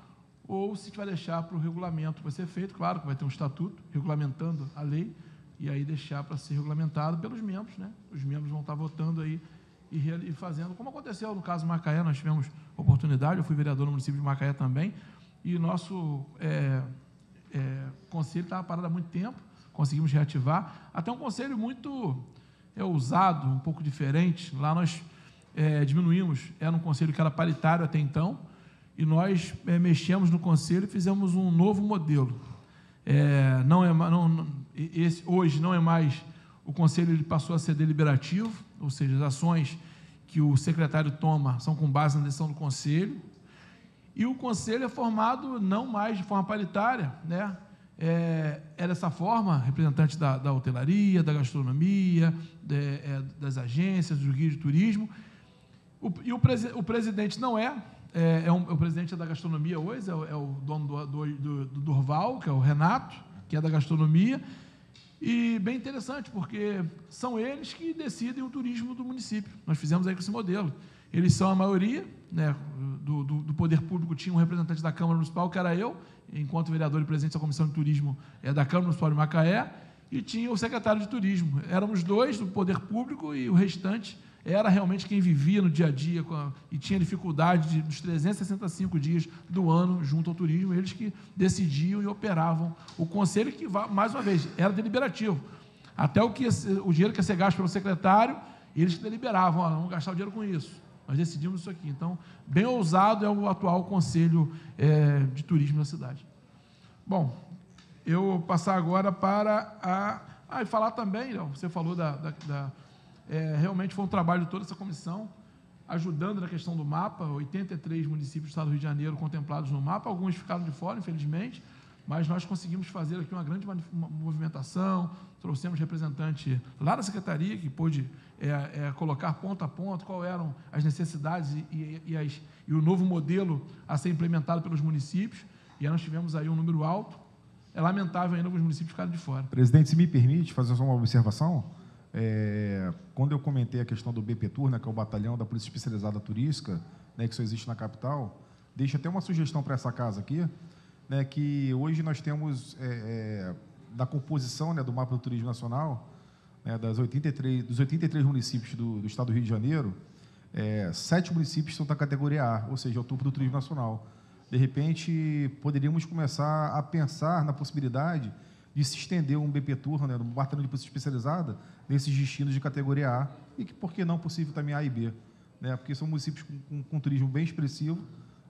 ou se vai deixar para o regulamento vai ser feito, claro que vai ter um estatuto regulamentando a lei, e aí deixar para ser regulamentado pelos membros, Os membros vão estar votando aí e fazendo, como aconteceu no caso de Macaé, nós tivemos oportunidade, eu fui vereador no município de Macaé também, e o nosso conselho estava parado há muito tempo, conseguimos reativar, até um conselho muito ousado, um pouco diferente. Lá nós diminuímos, era um conselho que era paritário até então, e nós mexemos no conselho e fizemos um novo modelo. Hoje não é mais, o conselho ele passou a ser deliberativo, ou seja, as ações que o secretário toma são com base na decisão do conselho, e o conselho é formado não mais de forma paritária, é dessa forma, representantes da hotelaria, da gastronomia, das agências, dos guias de turismo, o presidente não o presidente da gastronomia hoje, é o dono do Durval, que é o Renato, que é da gastronomia, e bem interessante, porque são eles que decidem o turismo do município. Nós fizemos aí com esse modelo. Eles são a maioria, do poder público, tinha um representante da Câmara Municipal, que era eu, enquanto vereador e presidente da Comissão de Turismo da Câmara Municipal de Macaé, e tinha o secretário de Turismo. Éramos 2 do poder público e o restante era realmente quem vivia no dia a dia e tinha dificuldade dos 365 dias do ano junto ao turismo, eles que decidiam e operavam o conselho, que, mais uma vez, era deliberativo. Até o dinheiro que ia ser gasto pelo secretário, eles que deliberavam, vamos gastar o dinheiro com isso. Nós decidimos isso aqui. Então, bem ousado é o atual Conselho de Turismo da cidade. Bom, eu vou passar agora para e falar também, você falou realmente foi um trabalho de toda essa comissão, ajudando na questão do mapa, 83 municípios do estado do Rio de Janeiro contemplados no mapa, alguns ficaram de fora, infelizmente, mas nós conseguimos fazer aqui uma grande movimentação, trouxemos representante lá da secretaria, que pôde colocar ponto a ponto quais eram as necessidades e o novo modelo a ser implementado pelos municípios, e aí nós tivemos aí um número alto. É lamentável ainda alguns municípios ficarem de fora. Presidente, se me permite fazer só uma observação, quando eu comentei a questão do BPTUR, que é o Batalhão da Polícia Especializada Turística, que só existe na capital, deixo até uma sugestão para essa casa aqui, que hoje nós temos, da composição do mapa do turismo nacional, né, dos 83 municípios do estado do Rio de Janeiro, 7 municípios são da categoria A, ou seja, é o topo do turismo nacional. De repente, poderíamos começar a pensar na possibilidade de se estender um BP Tour, né, um batalhão de polícia especializada, nesses destinos de categoria A, e que, por que não, possível também A e B, né, porque são municípios com turismo bem expressivo,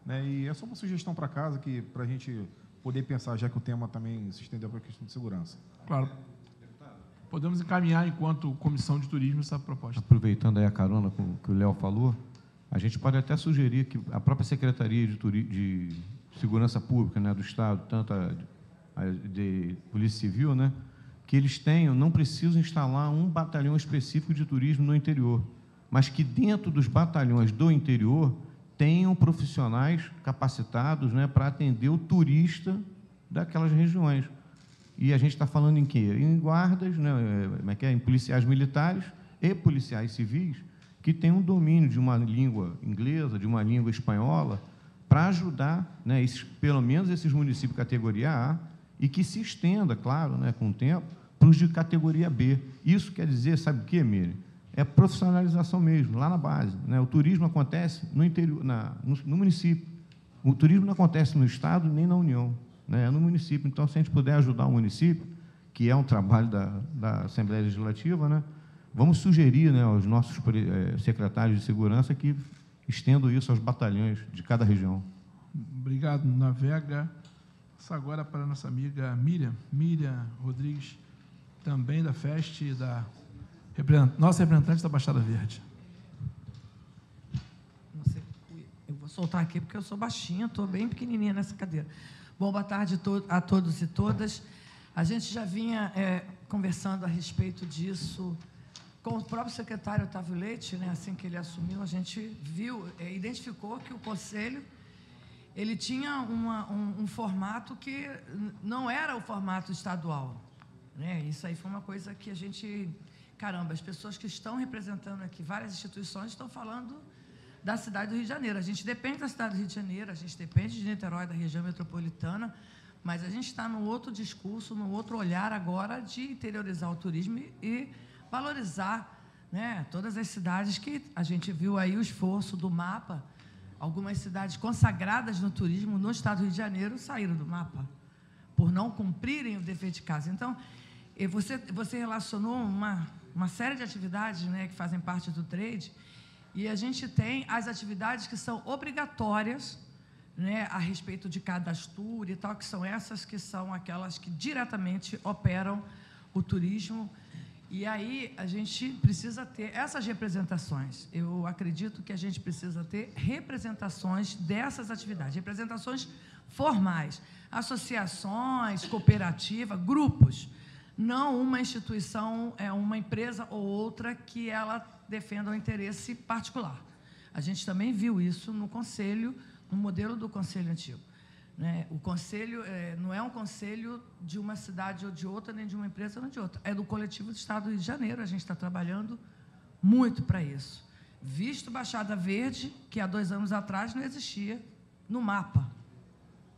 né, e é só uma sugestão para casa, para a gente poder pensar, já que o tema também se estendeu para a questão de segurança. Claro. Podemos encaminhar, enquanto comissão de turismo, essa proposta. Aproveitando aí a carona com o que o Léo falou, a gente pode até sugerir que a própria Secretaria de Segurança Pública, né, do Estado, tanto a de Polícia Civil, né, que eles tenham, não precisam instalar um batalhão específico de turismo no interior, mas que dentro dos batalhões do interior tenham profissionais capacitados, né, para atender o turista daquelas regiões. E a gente está falando em quê? Em guardas, né, em policiais militares e policiais civis, que têm um domínio de uma língua inglesa, de uma língua espanhola, para ajudar, né, pelo menos esses municípios categoria A, e que se estenda, claro, né, com o tempo, para os de categoria B. Isso quer dizer, sabe o quê, Miriam? É profissionalização mesmo, lá na base, né? O turismo acontece no interior, no município. O turismo não acontece no Estado nem na União, né? É no município. Então, se a gente puder ajudar o município, que é um trabalho da Assembleia Legislativa, né, vamos sugerir, né, aos nossos secretários de segurança que estendam isso aos batalhões de cada região. Obrigado, Navega. Passo agora para a nossa amiga Miriam Rodrigues, também da FEST e nossa representante da Baixada Verde. Não sei, eu vou soltar aqui porque eu sou baixinha, estou bem pequenininha nessa cadeira. Bom, boa tarde a todos e todas. A gente já vinha conversando a respeito disso com o próprio secretário Otávio Leite, né, assim que ele assumiu, a gente identificou que o Conselho ele tinha um formato que não era o formato estadual, né? Isso aí foi uma coisa que a gente... Caramba, as pessoas que estão representando aqui, várias instituições, estão falando da cidade do Rio de Janeiro. A gente depende da cidade do Rio de Janeiro, a gente depende de Niterói, da região metropolitana, mas a gente está num outro discurso, num outro olhar agora de interiorizar o turismo e valorizar, né, todas as cidades que a gente viu aí o esforço do mapa. Algumas cidades consagradas no turismo no estado do Rio de Janeiro saíram do mapa por não cumprirem o dever de casa. Então, você relacionou uma série de atividades, né, que fazem parte do trade, e a gente tem as atividades que são obrigatórias, né, a respeito de cadastro e tal, que são essas que são aquelas que diretamente operam o turismo. E aí a gente precisa ter essas representações. Eu acredito que a gente precisa ter representações dessas atividades, representações formais, associações, cooperativas, grupos, não uma instituição, uma empresa ou outra que ela defenda o interesse particular. A gente também viu isso no Conselho, no modelo do Conselho antigo, né? O Conselho não é um conselho de uma cidade ou de outra, nem de uma empresa ou de outra, é do coletivo do Estado do Rio de Janeiro. A gente está trabalhando muito para isso. Visto Baixada Verde, que há 2 anos atrás não existia no mapa,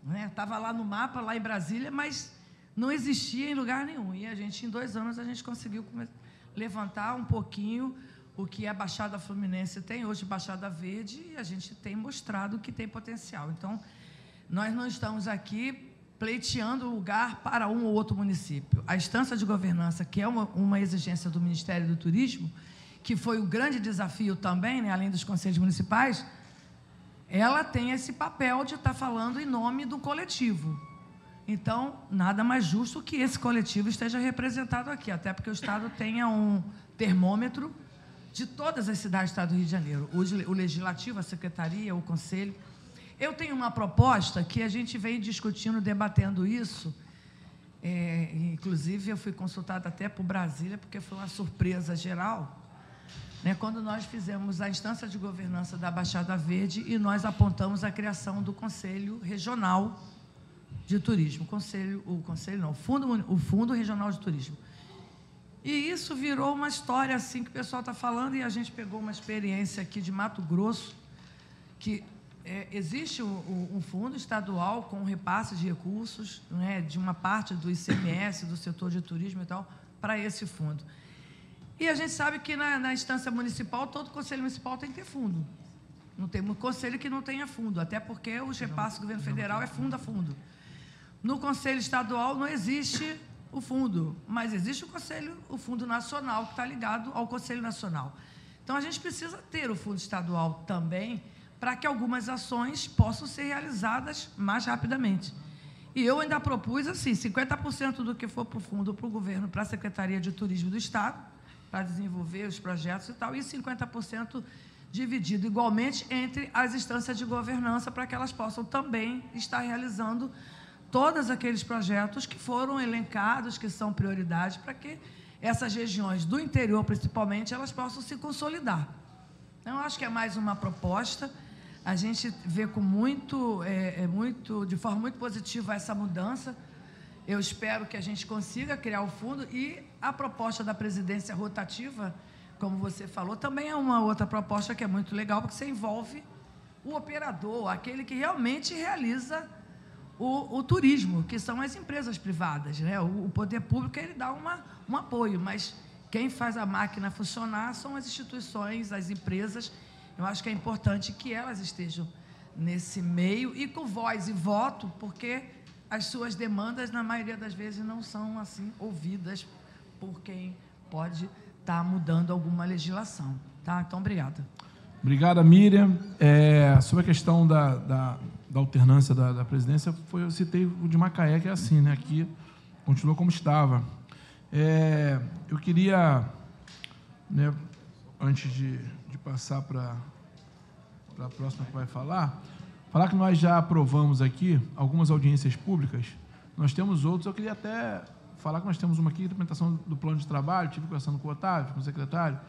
né? Estava lá no mapa, lá em Brasília, mas não existia em lugar nenhum. E a gente, em 2 anos, a gente conseguiu levantar um pouquinho o que a Baixada Fluminense tem hoje, Baixada Verde, e a gente tem mostrado que tem potencial. Então, nós não estamos aqui pleiteando lugar para um ou outro município. A instância de governança, que é uma exigência do Ministério do Turismo, que foi o grande desafio também, né, além dos conselhos municipais, ela tem esse papel de estar falando em nome do coletivo. Então, nada mais justo que esse coletivo esteja representado aqui, até porque o Estado tenha um termômetro de todas as cidades do Estado do Rio de Janeiro, o Legislativo, a Secretaria, o Conselho. Eu tenho uma proposta que a gente vem discutindo, debatendo isso, inclusive eu fui consultada até por Brasília, porque foi uma surpresa geral, né, quando nós fizemos a instância de governança da Baixada Verde e nós apontamos a criação do Conselho Regional de Turismo, o Fundo Regional de Turismo. E isso virou uma história assim que o pessoal está falando, e a gente pegou uma experiência aqui de Mato Grosso, que existe um fundo estadual com repasse de recursos, né, de uma parte do ICMS, do setor de turismo e tal, para esse fundo. E a gente sabe que na instância municipal, todo conselho municipal tem que ter fundo. Não tem um conselho que não tenha fundo, até porque os repasses do governo federal é fundo a fundo. No conselho estadual não existe o fundo, mas existe o fundo nacional, que está ligado ao conselho nacional. Então, a gente precisa ter o fundo estadual também, para que algumas ações possam ser realizadas mais rapidamente. E eu ainda propus, assim, 50% do que for para o fundo, para o governo, para a Secretaria de Turismo do Estado, para desenvolver os projetos e tal, e 50% dividido igualmente entre as instâncias de governança, para que elas possam também estar realizando todos aqueles projetos que foram elencados, que são prioridades, para que essas regiões do interior, principalmente, elas possam se consolidar. Então, eu acho que é mais uma proposta. A gente vê com de forma muito positiva essa mudança. Eu espero que a gente consiga criar o fundo, e a proposta da presidência rotativa, como você falou, também é uma outra proposta que é muito legal, porque você envolve o operador, aquele que realmente realiza o turismo, que são as empresas privadas, né? O poder público, ele dá um apoio, mas quem faz a máquina funcionar são as instituições, as empresas. Eu acho que é importante que elas estejam nesse meio e com voz e voto, porque as suas demandas, na maioria das vezes, não são assim ouvidas por quem pode estar mudando alguma legislação. Tá? Então, obrigada. Obrigada, Miriam. Sobre a questão da alternância da presidência, eu citei o de Macaé, que é assim, né? Aqui continua como estava. Eu queria, né, antes de passar para a próxima que vai falar que nós já aprovamos aqui algumas audiências públicas. Nós temos outros. Eu queria até falar que nós temos uma aqui, implementação do plano de trabalho. Estive conversando com o Otávio, com o secretário.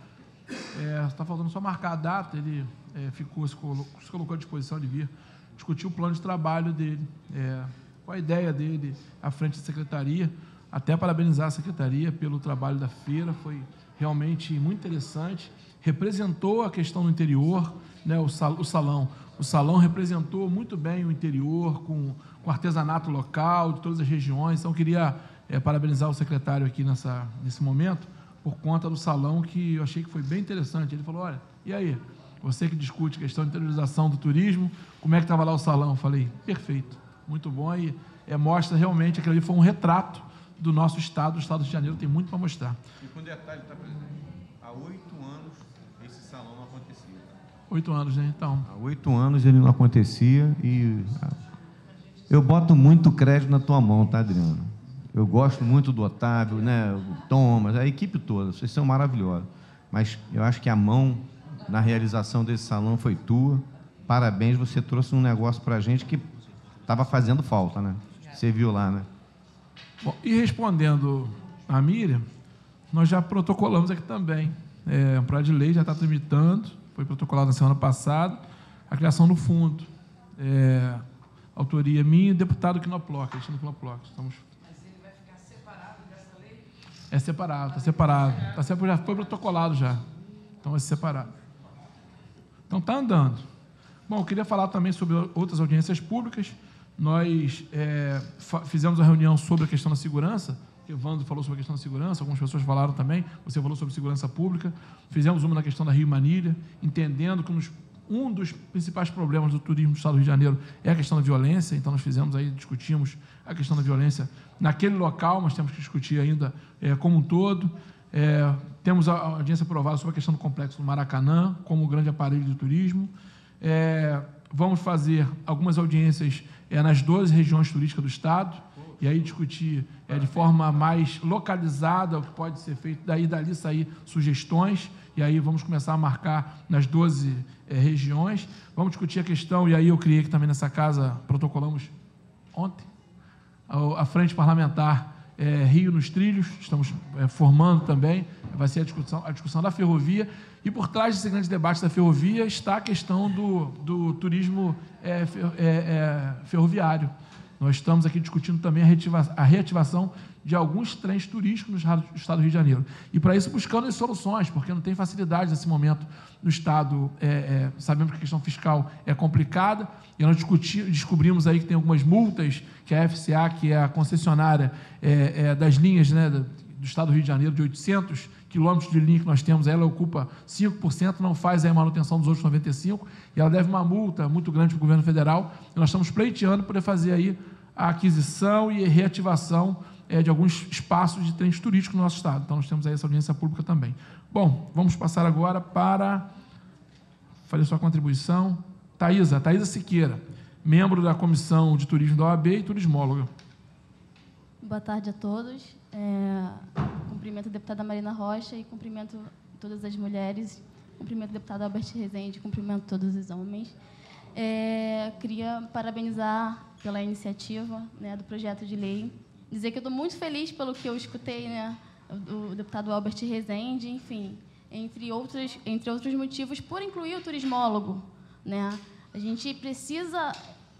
Está faltando só marcar a data. Ele se colocou à disposição de vir discutir o plano de trabalho dele, com a ideia dele à frente da secretaria. Até parabenizar a secretaria pelo trabalho da feira, foi realmente muito interessante. Representou a questão do interior, né, o salão. O salão representou muito bem o interior, com artesanato local, de todas as regiões. Então, eu queria parabenizar o secretário aqui nesse momento, por conta do salão, que eu achei que foi bem interessante. Ele falou, olha, e aí, você que discute a questão de interiorização do turismo, como é que estava lá o salão? Eu falei, perfeito, muito bom, e mostra realmente, aquilo ali foi um retrato do nosso estado, do estado do Rio de Janeiro, tem muito para mostrar. E com detalhe, tá, presidente? Há 8 anos esse salão não acontecia. 8 anos, né? Então. Há 8 anos ele não acontecia e eu boto muito crédito na tua mão, tá, Adriano? Eu gosto muito do Otávio, né? O Thomas, a equipe toda, vocês são maravilhosos. Mas eu acho que a mão na realização desse salão foi tua. Parabéns, você trouxe um negócio para a gente que estava fazendo falta, né? Você viu lá, né? Bom, e respondendo a Miriam, nós já protocolamos aqui também. Um projeto de lei já está tramitando, foi protocolado na semana passada, a criação do fundo. Autoria minha e deputado Quinoploc, Alexandre Quinoploc. Estamos... Mas ele vai ficar separado dessa lei? É separado, está separado. Já foi protocolado já. Então, vai ser separado. Então, está andando. Bom, eu queria falar também sobre outras audiências públicas. Nós fizemos uma reunião sobre a questão da segurança. O Evandro falou sobre a questão da segurança, algumas pessoas falaram também. Você falou sobre segurança pública. Fizemos uma na questão da Rio Manilha, entendendo que um dos principais problemas do turismo do Estado do Rio de Janeiro é a questão da violência. Então, nós discutimos a questão da violência naquele local, mas temos que discutir ainda como um todo. Temos a audiência aprovada sobre a questão do complexo do Maracanã, como grande aparelho do turismo. Vamos fazer algumas audiências nas 12 regiões turísticas do Estado, e aí discutir de forma mais localizada o que pode ser feito, dali sair sugestões, e aí vamos começar a marcar nas 12 regiões. Vamos discutir a questão, e aí eu criei que também nessa casa, protocolamos ontem, a Frente Parlamentar Rio nos Trilhos, estamos formando também, vai ser a discussão da ferrovia, e por trás desse grande debate da ferrovia está a questão do turismo ferroviário. Nós estamos aqui discutindo também a reativação de alguns trens turísticos no Estado do Rio de Janeiro. E, para isso, buscando as soluções, porque não tem facilidade nesse momento no Estado. Sabemos que a questão fiscal é complicada, e nós descobrimos aí que tem algumas multas que a FCA, que é a concessionária das linhas, né, do Estado do Rio de Janeiro, de 800 quilômetros de linha que nós temos, ela ocupa 5%, não faz a manutenção dos outros 95%, e ela deve uma multa muito grande para o governo federal, e nós estamos pleiteando para poder fazer aí a aquisição e reativação de alguns espaços de trens turísticos no nosso Estado. Então, nós temos aí essa audiência pública também. Bom, vamos passar agora para fazer sua contribuição. Thaisa Siqueira, membro da Comissão de Turismo da OAB e turismóloga. Boa tarde a todos. Cumprimento a deputada Marina Rocha e cumprimento todas as mulheres, cumprimento o deputado Albert Rezende, cumprimento todos os homens. Queria parabenizar pela iniciativa, né, do projeto de lei, dizer que eu estou muito feliz pelo que eu escutei, né, do deputado Albert Rezende, enfim, entre outros motivos, por incluir o turismólogo, né? A gente precisa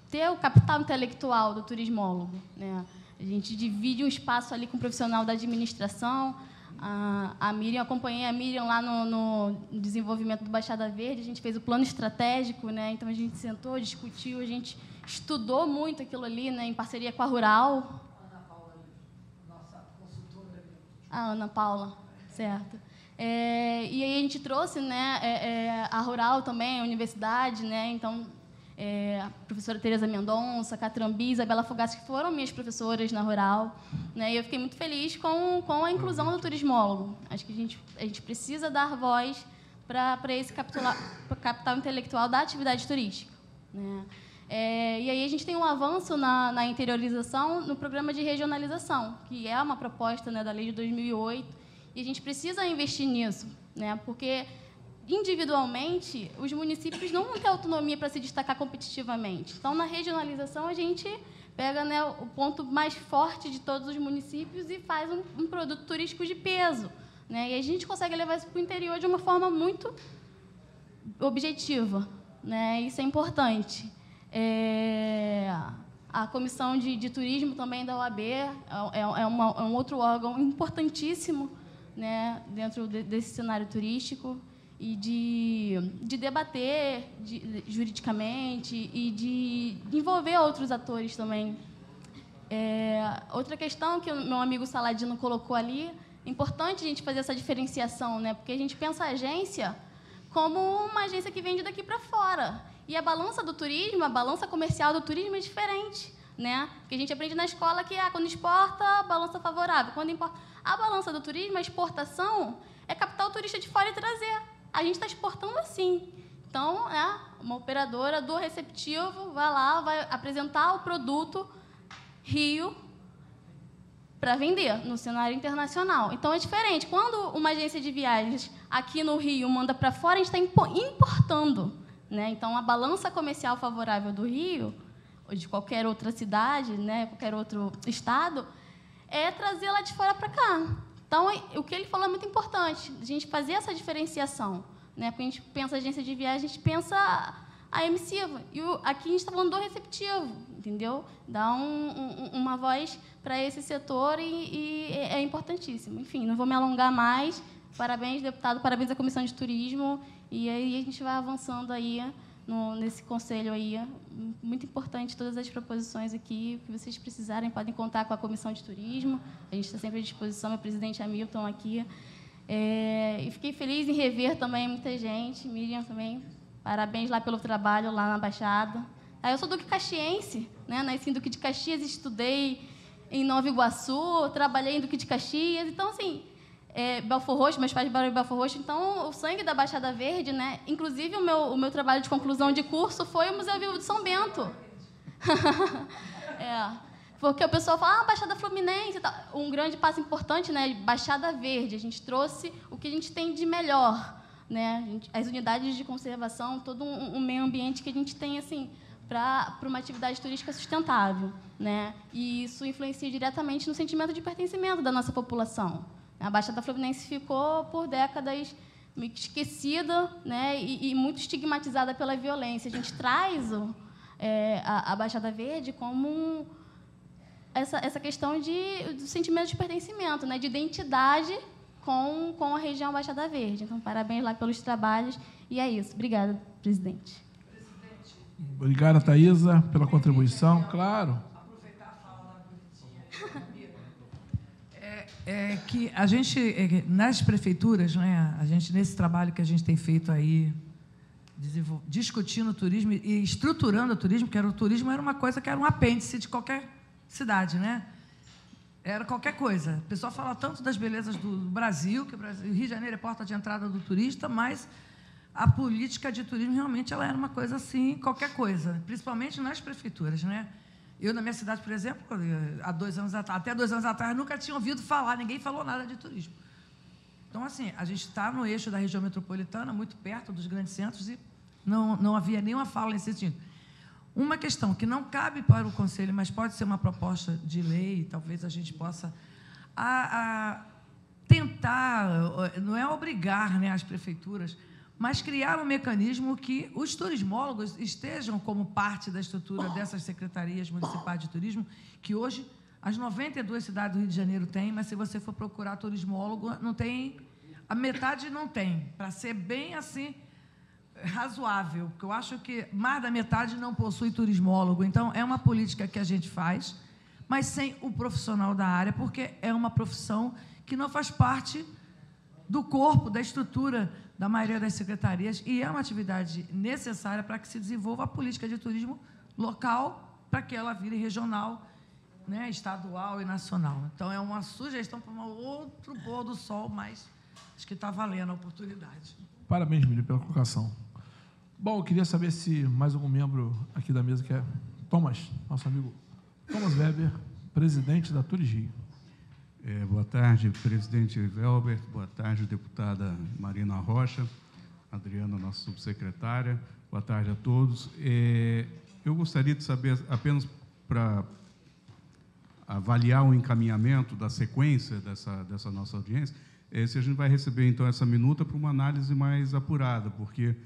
ter o capital intelectual do turismólogo, né? A gente divide um espaço ali com o profissional da administração. A Miriam, acompanhei a Miriam lá no desenvolvimento do Baixada Verde, a gente fez o plano estratégico, né? Então a gente sentou, discutiu, a gente estudou muito aquilo ali, né, em parceria com a Rural. Ana Paula, nossa consultora. A Ana Paula, certo. E aí a gente trouxe, né, a Rural também, a universidade, né? Então, a professora Tereza Mendonça, Catrambi, Isabela Fogassi, que foram minhas professoras na Rural, né? E eu fiquei muito feliz com a inclusão do turismólogo. Acho que a gente precisa dar voz para esse capital intelectual da atividade turística, né? E aí a gente tem um avanço na interiorização no programa de regionalização, que é uma proposta, né, da lei de 2008, e a gente precisa investir nisso, né? Porque individualmente, os municípios não vão ter autonomia para se destacar competitivamente. Então, na regionalização, a gente pega, né, o ponto mais forte de todos os municípios e faz um produto turístico de peso, né? E a gente consegue levar isso para o interior de uma forma muito objetiva, né? Isso é importante. A Comissão de Turismo também da OAB é um outro órgão importantíssimo, né, dentro desse cenário turístico, e de debater juridicamente e de envolver outros atores também. Outra questão que o meu amigo Saladino colocou ali, é importante a gente fazer essa diferenciação, né? Porque a gente pensa a agência como uma agência que vende daqui para fora. E a balança do turismo, a balança comercial do turismo é diferente, né? Porque a gente aprende na escola que quando exporta, balança favorável. Quando importa, a balança do turismo, a exportação, é captar o turista de fora e trazer. A gente está exportando assim. Então, uma operadora do receptivo vai lá, vai apresentar o produto Rio para vender no cenário internacional. Então, é diferente. Quando uma agência de viagens aqui no Rio manda para fora, a gente está importando, né? Então, a balança comercial favorável do Rio, ou de qualquer outra cidade, né, qualquer outro estado, é trazer lá de fora para cá. Então, o que ele falou é muito importante, a gente fazer essa diferenciação, né? Quando a gente pensa agência de viagem, a gente pensa a emissiva. E aqui a gente está falando do receptivo, entendeu? Dá uma voz para esse setor e é importantíssimo. Enfim, não vou me alongar mais. Parabéns, deputado, parabéns à Comissão de Turismo. E aí a gente vai avançando aí nesse conselho aí. Muito importante todas as proposições aqui. O que vocês precisarem, podem contar com a Comissão de Turismo. A gente está sempre à disposição, meu presidente Hamilton aqui. E fiquei feliz em rever também muita gente. Miriam também, parabéns lá pelo trabalho lá na Baixada. Eu sou duque-caxiense, né? Nasci em Duque de Caxias, estudei em Nova Iguaçu, trabalhei em Duque de Caxias. Então, assim, Belfor Roxo, meus pais moram em Belfor Roxo, então o sangue da Baixada Verde, né? Inclusive, o meu trabalho de conclusão de curso foi o Museu Vivo de São Bento. Porque o pessoal fala, Baixada Fluminense, tá. Um grande passo importante, né? Baixada Verde. A gente trouxe o que a gente tem de melhor, né? As unidades de conservação, todo um meio ambiente que a gente tem, assim, para uma atividade turística sustentável, né? E isso influencia diretamente no sentimento de pertencimento da nossa população. A Baixada Fluminense ficou, por décadas, meio que esquecida, né? E muito estigmatizada pela violência. A gente traz a Baixada Verde como essa questão do sentimento de pertencimento, né? De identidade com a região Baixada Verde. Então, parabéns lá pelos trabalhos. E é isso. Obrigada, presidente. Obrigada, Thaisa, pela contribuição. Claro. Aproveitar a fala da bonitinha. É que a gente, nas prefeituras, né, a gente, nesse trabalho que a gente tem feito aí, discutindo o turismo e estruturando o turismo, que o turismo era uma coisa que era um apêndice de qualquer cidade, né? Era qualquer coisa. O pessoal fala tanto das belezas do Brasil, que o Rio de Janeiro é porta de entrada do turista, mas a política de turismo realmente ela era uma coisa assim, qualquer coisa, principalmente nas prefeituras, né? Eu, na minha cidade, por exemplo, há 2 anos atrás, até 2 anos atrás, nunca tinha ouvido falar, ninguém falou nada de turismo. Então, assim, a gente está no eixo da região metropolitana, muito perto dos grandes centros, e não havia nenhuma fala nesse sentido. Uma questão que não cabe para o Conselho, mas pode ser uma proposta de lei, talvez a gente possa tentar, não é obrigar, né, as prefeituras, mas criar um mecanismo que os turismólogos estejam como parte da estrutura dessas secretarias municipais de turismo, que hoje as 92 cidades do Rio de Janeiro têm, mas se você for procurar turismólogo, não tem, a metade não tem, para ser bem assim, razoável, porque eu acho que mais da metade não possui turismólogo. Então, é uma política que a gente faz, mas sem o profissional da área, porque é uma profissão que não faz parte do corpo, da estrutura da maioria das secretarias, e é uma atividade necessária para que se desenvolva a política de turismo local, para que ela vire regional, né, estadual e nacional. Então, é uma sugestão para um outro pôr do sol, mas acho que está valendo a oportunidade. Parabéns, Miriam, pela colocação. Bom, eu queria saber se mais algum membro aqui da mesa quer... Thomas, nosso amigo Thomas Weber, presidente da Turismo. Boa tarde, presidente Velbert. Boa tarde, deputada Marina Rocha, Adriana, nossa subsecretária. Boa tarde a todos. Eu gostaria de saber, apenas para avaliar o encaminhamento da sequência dessa nossa audiência, se a gente vai receber, então, essa minuta para uma análise mais apurada, porque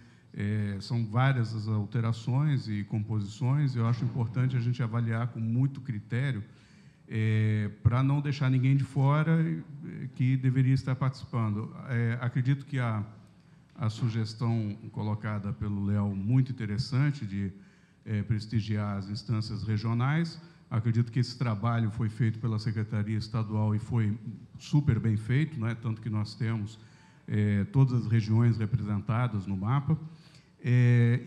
são várias as alterações e composições. Eu acho importante a gente avaliar com muito critério, para não deixar ninguém de fora que deveria estar participando. Acredito que a sugestão colocada pelo Léo, muito interessante, de prestigiar as instâncias regionais. Acredito que esse trabalho foi feito pela Secretaria Estadual e foi super bem feito, né? Tanto que nós temos todas as regiões representadas no mapa.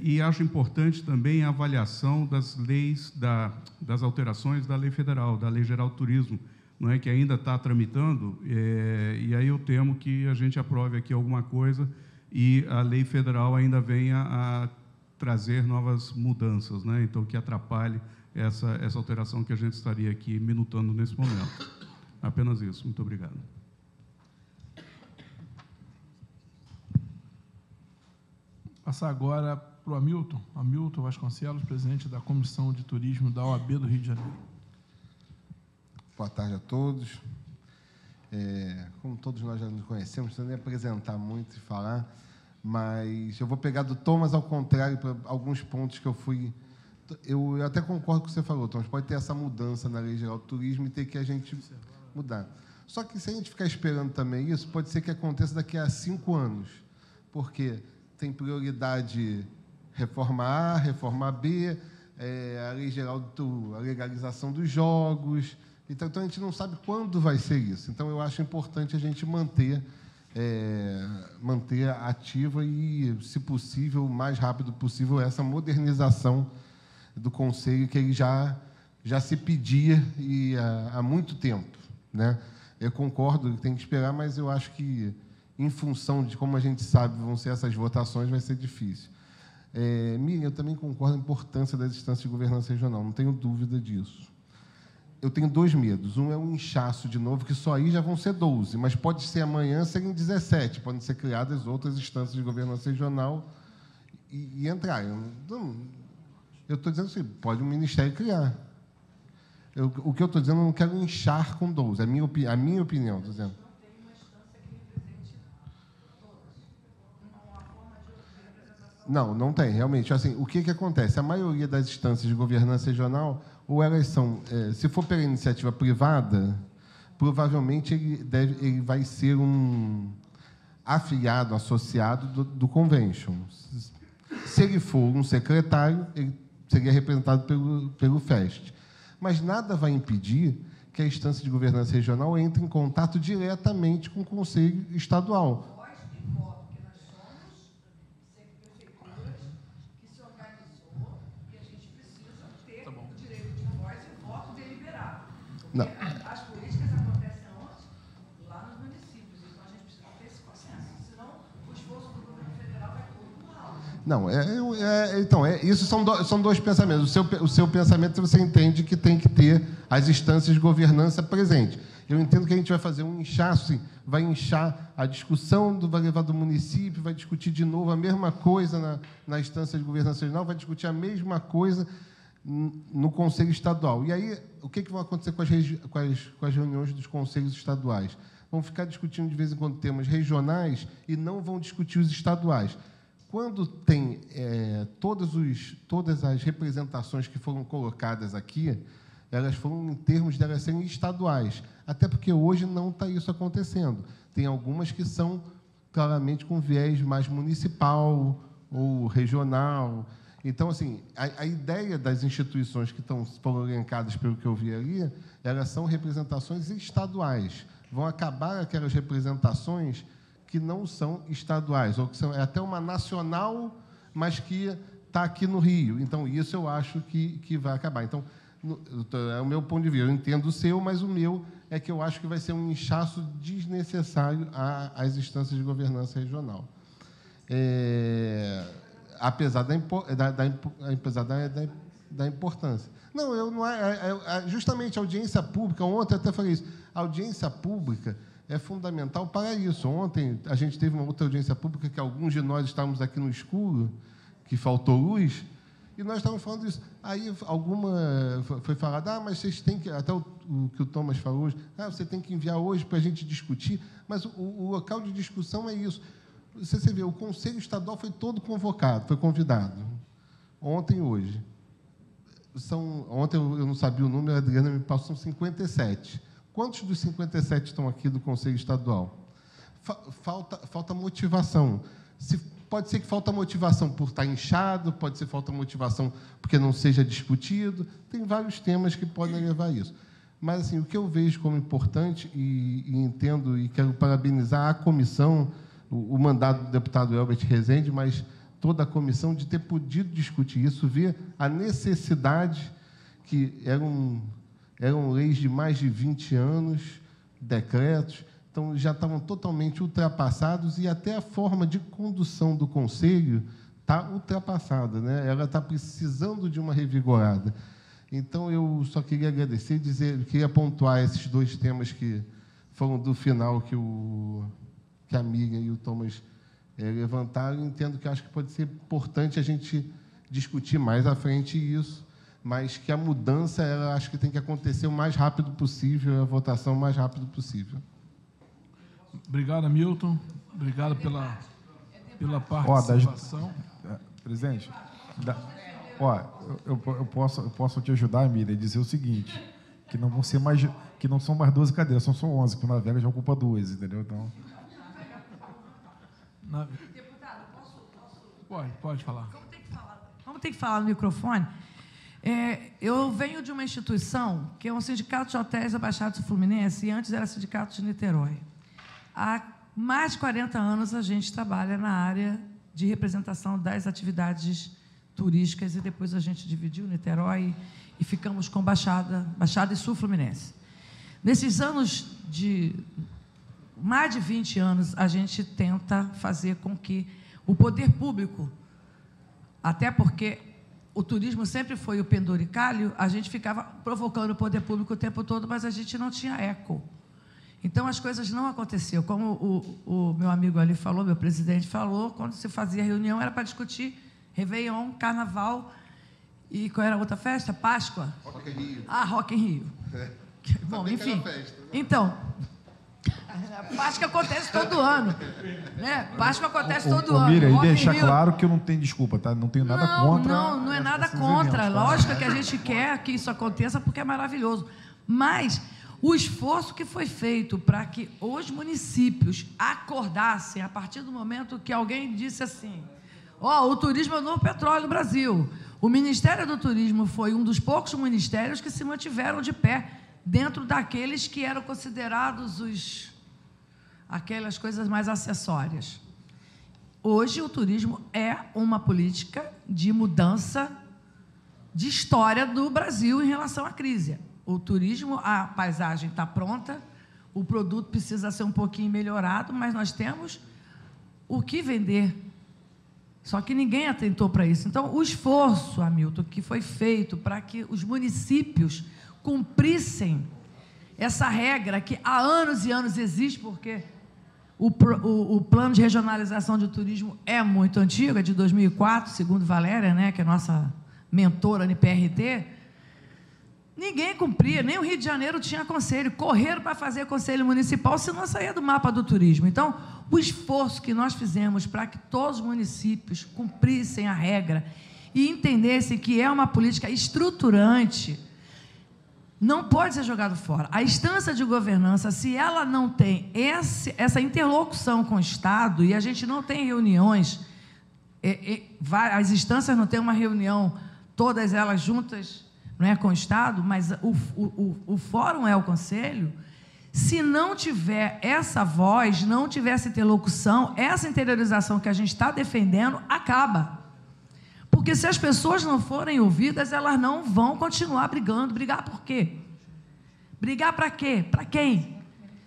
E acho importante também a avaliação das leis, das alterações da Lei Federal, da Lei Geral do Turismo, não é, que ainda está tramitando, e aí eu temo que a gente aprove aqui alguma coisa e a Lei Federal ainda venha a trazer novas mudanças, né? Então, que atrapalhe essa alteração que a gente estaria aqui minutando nesse momento. Apenas isso. Muito obrigado. Passar agora para o Hamilton Vasconcelos, presidente da Comissão de Turismo da OAB do Rio de Janeiro. Boa tarde a todos. Como todos nós já nos conhecemos, não precisa nem apresentar muito e falar, mas eu vou pegar do Thomas ao contrário para alguns pontos que eu fui... Eu até concordo com o que você falou, Thomas, pode ter essa mudança na Lei Geral do Turismo e ter que a gente mudar. Só que se a gente ficar esperando também isso, pode ser que aconteça daqui a 5 anos, porque tem prioridade reforma A, reforma B, a Lei Geral a legalização dos jogos. Então, a gente não sabe quando vai ser isso. Então, eu acho importante a gente manter ativa e, se possível, o mais rápido possível, essa modernização do Conselho que ele já se pedia há muito tempo, né? Eu concordo que tem que esperar, mas eu acho que, em função de como a gente sabe vão ser essas votações, vai ser difícil. Miriam, eu também concordo com a importância das instâncias de governança regional, não tenho dúvida disso. Eu tenho 2 medos. Um é um inchaço de novo, que só aí já vão ser 12, mas pode ser amanhã serem 17, podem ser criadas outras instâncias de governança regional e entrar. Eu estou dizendo assim, pode o Ministério criar. O que eu estou dizendo, eu não quero inchar com 12, a minha opinião, estou dizendo. Não tem, realmente. Assim, o que acontece? A maioria das instâncias de governança regional, ou elas são, se for pela iniciativa privada, provavelmente ele vai ser um afiliado, associado do convention. Se ele for um secretário, ele seria representado pelo FEST. Mas nada vai impedir que a instância de governança regional entre em contato diretamente com o Conselho Estadual. Não. As políticas acontecem onde? Lá nos municípios. Então, a gente precisa ter esse consenso. Senão, o esforço do governo federal vai todo mal. Não, então, isso são dois pensamentos. O seu pensamento, você entende que tem que ter as instâncias de governança presentes. Eu entendo que a gente vai fazer um inchaço, assim, vai inchar a discussão, vai levar do município, vai discutir de novo a mesma coisa na instância de governança regional, vai discutir a mesma coisa no Conselho Estadual. E aí, o que vai acontecer com as reuniões dos conselhos estaduais? Vão ficar discutindo, de vez em quando, temas regionais e não vão discutir os estaduais. Quando tem todas as representações que foram colocadas aqui, elas foram em termos de elas serem estaduais, até porque hoje não está isso acontecendo. Tem algumas que são claramente com viés mais municipal ou regional. Então, assim, a ideia das instituições que foram elencadas pelo que eu vi ali, elas são representações estaduais. Vão acabar aquelas representações que não são estaduais, ou que são até uma nacional, mas que está aqui no Rio. Então, isso eu acho que vai acabar. Então, é o meu ponto de vista. Eu entendo o seu, mas o meu é que eu acho que vai ser um inchaço desnecessário às instâncias de governança regional. Apesar da importância. Não, eu não justamente a audiência pública, ontem eu até falei isso, a audiência pública é fundamental para isso. Ontem a gente teve uma outra audiência pública que alguns de nós estávamos aqui no escuro, que faltou luz, e nós estávamos falando isso. Aí foi falado, mas vocês têm que, até o que o Thomas falou hoje, você tem que enviar hoje para a gente discutir, mas o local de discussão é isso. Você vê, o Conselho Estadual foi todo convocado, foi convidado, ontem e hoje. Ontem eu não sabia o número, a Adriana me passou, são 57. Quantos dos 57 estão aqui do Conselho Estadual? Falta motivação. Pode ser que falta motivação por estar inchado, pode ser falta motivação porque não seja discutido, tem vários temas que podem levar a isso. Mas, assim, o que eu vejo como importante, e entendo, e quero parabenizar a comissão, o mandato do deputado Elbert Rezende, mas toda a comissão, de ter podido discutir isso, ver a necessidade, que eram leis de mais de 20 anos, decretos, então já estavam totalmente ultrapassados, e até a forma de condução do Conselho está ultrapassada, né? Ela está precisando de uma revigorada. Então, eu só queria agradecer, queria pontuar esses dois temas que foram do final, que a Miriam e o Thomas levantaram. Entendo que acho que pode ser importante a gente discutir mais à frente isso, mas que a mudança, acho que tem que acontecer o mais rápido possível, a votação o mais rápido possível. Obrigado, Hamilton. Obrigado pela participação. Presidente, eu posso te ajudar, Miriam, a dizer o seguinte, que não são mais 12 cadeiras, são só 11, porque o Navega já ocupa 2, entendeu? Então... Deputado, posso? Pode falar. Como tem que falar no microfone, eu venho de uma instituição que é um sindicato de hotéis da Baixada do Fluminense, e antes era sindicato de Niterói. Há mais de 40 anos a gente trabalha na área de representação das atividades turísticas, e depois a gente dividiu Niterói e ficamos com Baixada e Sul Fluminense. Nesses anos mais de 20 anos, a gente tenta fazer com que o poder público, até porque o turismo sempre foi o penduricalho, a gente ficava provocando o poder público o tempo todo, mas a gente não tinha eco. Então, as coisas não aconteciam. Como o meu amigo ali falou, meu presidente falou, quando se fazia reunião, era para discutir Réveillon, Carnaval e qual era a outra festa? Páscoa? Rock in Rio. Rock in Rio. Bom, enfim. Então, Páscoa acontece todo ano. Né? Páscoa acontece todo ano. Miriam, e deixar claro que eu não tenho desculpa, tá? Não tenho nada contra. Não é nada contra. Eventos, tá? Lógico que a gente quer que isso aconteça porque é maravilhoso. Mas o esforço que foi feito para que os municípios acordassem a partir do momento que alguém disse assim: o turismo é o novo petróleo no Brasil. O Ministério do Turismo foi um dos poucos ministérios que se mantiveram de pé dentro daqueles que eram considerados aquelas coisas mais acessórias. Hoje, o turismo é uma política de mudança de história do Brasil em relação à crise. O turismo, a paisagem está pronta, o produto precisa ser um pouquinho melhorado, mas nós temos o que vender. Só que ninguém atentou para isso. Então, o esforço, Hamilton, que foi feito para que os municípios cumprissem essa regra que há anos e anos existe, porque o plano de regionalização de turismo é muito antigo, é de 2004, segundo Valéria, né, que é nossa mentora no PRT. Ninguém cumpria, nem o Rio de Janeiro tinha conselho, correram para fazer conselho municipal, senão saía do mapa do turismo. Então, o esforço que nós fizemos para que todos os municípios cumprissem a regra e entendessem que é uma política estruturante, não pode ser jogado fora. A instância de governança, se ela não tem essa interlocução com o Estado, e a gente não tem reuniões, as instâncias não têm uma reunião, todas elas juntas, não é, com o Estado, mas o fórum é o Conselho. Se não tiver essa voz, não tiver essa interlocução, essa interiorização que a gente está defendendo, acaba. Porque se as pessoas não forem ouvidas, elas não vão continuar brigando. Brigar por quê? Brigar para quê? Para quem?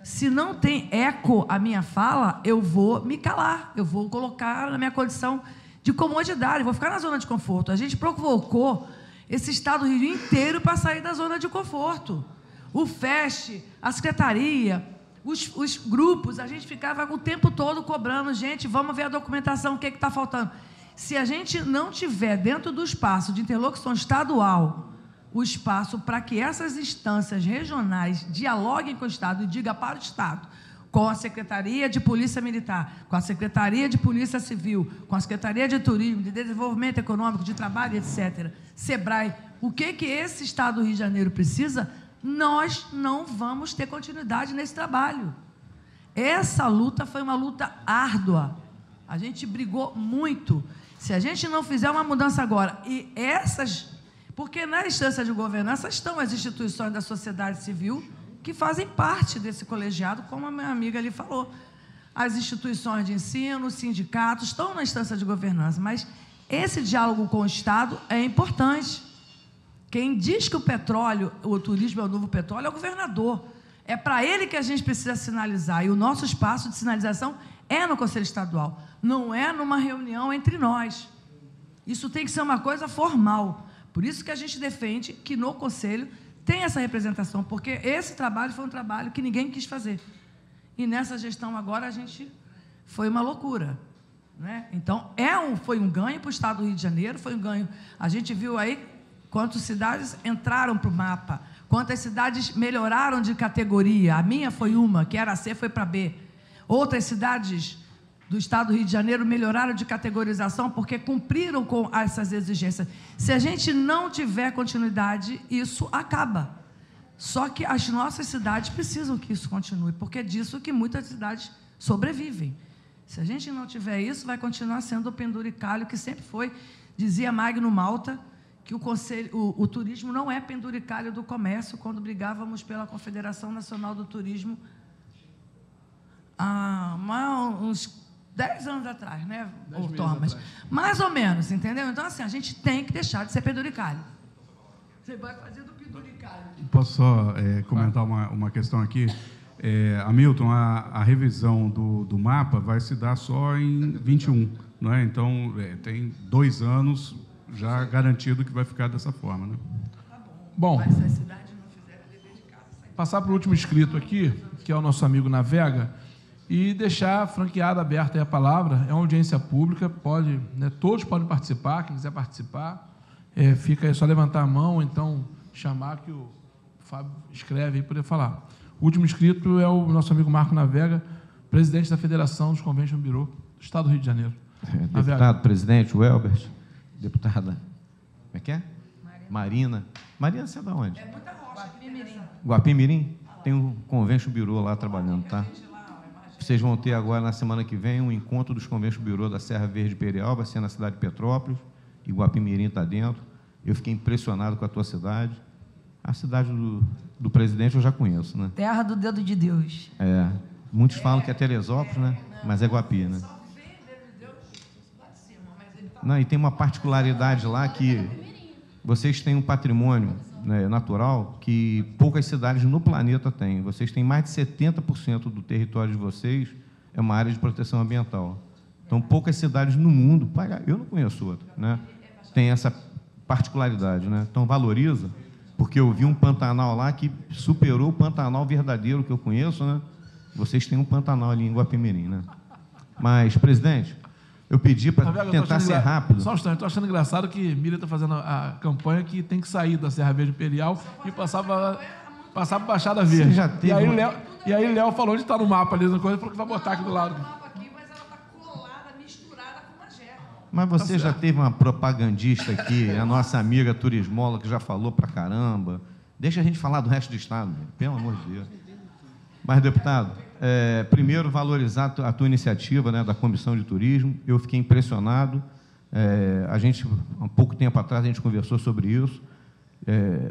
Se não tem eco a minha fala, eu vou me calar, eu vou colocar na minha condição de comodidade, vou ficar na zona de conforto. A gente provocou esse estado do Rio inteiro para sair da zona de conforto. O FEST, a secretaria, os grupos, a gente ficava o tempo todo cobrando, gente, vamos ver a documentação, o que está faltando. Se a gente não tiver dentro do espaço de interlocução estadual o espaço para que essas instâncias regionais dialoguem com o Estado e digam para o Estado, com a Secretaria de Polícia Militar, com a Secretaria de Polícia Civil, com a Secretaria de Turismo, de Desenvolvimento Econômico, de Trabalho, etc., SEBRAE, o que esse Estado do Rio de Janeiro precisa, nós não vamos ter continuidade nesse trabalho. Essa luta foi uma luta árdua. A gente brigou muito. Se a gente não fizer uma mudança agora, e porque na instância de governança estão as instituições da sociedade civil que fazem parte desse colegiado, como a minha amiga ali falou. As instituições de ensino, os sindicatos estão na instância de governança, mas esse diálogo com o Estado é importante. Quem diz que o petróleo, o turismo é o novo petróleo, é o governador. É para ele que a gente precisa sinalizar, e o nosso espaço de sinalização é no Conselho Estadual, não é numa reunião entre nós. Isso tem que ser uma coisa formal. Por isso que a gente defende que no Conselho tem essa representação, porque esse trabalho foi um trabalho que ninguém quis fazer. E nessa gestão agora foi uma loucura, né? Então, foi um ganho para o Estado do Rio de Janeiro, foi um ganho. A gente viu aí quantas cidades entraram para o mapa, quantas cidades melhoraram de categoria. A minha foi uma, que era C, foi para B. Outras cidades do Estado do Rio de Janeiro melhoraram de categorização porque cumpriram com essas exigências. Se a gente não tiver continuidade, isso acaba. Só que as nossas cidades precisam que isso continue, porque é disso que muitas cidades sobrevivem. Se a gente não tiver isso, vai continuar sendo o penduricalho que sempre foi. Dizia Magno Malta que o turismo não é penduricalho do comércio, quando brigávamos pela Confederação Nacional do Turismo há uns 10 anos atrás, né, Thomas? Mais ou menos, entendeu? Então, assim, a gente tem que deixar de ser penduricalho. Você vai fazer do penduricalho. Posso só comentar uma questão aqui? Hamilton, a revisão do mapa vai se dar só em 21, não é? Então, tem 2 anos já garantido que vai ficar dessa forma, né? Bom, passar para o último inscrito aqui, que é o nosso amigo Navega, e deixar franqueada, aberta aí a palavra. É uma audiência pública, todos podem participar, quem quiser participar, fica aí só levantar a mão, então chamar que o Fábio escreve aí para poder falar. O último inscrito é o nosso amigo Marco Navega, presidente da Federação dos Convention Bureau do Estado do Rio de Janeiro. Deputado, presidente, o Elbert, deputada, como é que é? Marina. Marina, você é de onde? É Muita Rocha, Guapimirim. Guapimirim? Tem um Convention Bureau lá trabalhando, tá? Vocês vão ter agora, na semana que vem, um encontro dos Convention Bureau da Serra Verde Imperial, vai ser na cidade de Petrópolis, e Guapimirim está dentro. Eu fiquei impressionado com a tua cidade. A cidade do presidente eu já conheço, né? Terra do dedo de Deus. Muitos falam que é Teresópolis, né? Mas é Guapi, né? Não, e tem uma particularidade lá que vocês têm um patrimônio, né, natural que poucas cidades no planeta têm. Vocês têm mais de 70% do território de vocês é uma área de proteção ambiental. Então, poucas cidades no mundo, eu não conheço outra, né, tem essa particularidade, né? Então, valoriza, porque eu vi um Pantanal lá que superou o Pantanal verdadeiro que eu conheço, né? Vocês têm um Pantanal ali em Guapimirim, né? Mas, presidente, eu pedi para tentar ser rápido. Só um instante, estou achando engraçado que Miriam está fazendo a campanha que tem que sair da Serra Verde Imperial e passar para Baixada Verde. Já teve e aí Léo falou onde está no mapa ali, falou que vai botar aqui do lado. Mas você já teve uma propagandista aqui, a nossa amiga Turismola, que já falou pra caramba. Deixa a gente falar do resto do Estado, pelo amor de Deus. Mas, deputado, primeiro, valorizar a tua iniciativa, né, da Comissão de Turismo. Eu fiquei impressionado. Há pouco tempo atrás, a gente conversou sobre isso.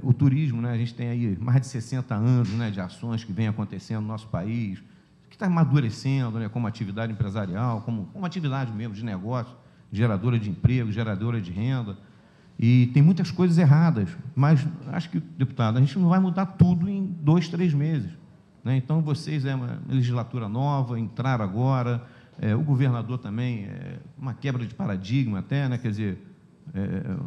O turismo, né, a gente tem aí mais de 60 anos, né, de ações que vem acontecendo no nosso país, que está amadurecendo, né, como atividade empresarial, como atividade mesmo de negócio, geradora de emprego, geradora de renda. E tem muitas coisas erradas, mas acho que, deputado, a gente não vai mudar tudo em 2, 3 meses. Né? Então, vocês, uma legislatura nova, entraram agora, o governador também, uma quebra de paradigma até, né? Quer dizer,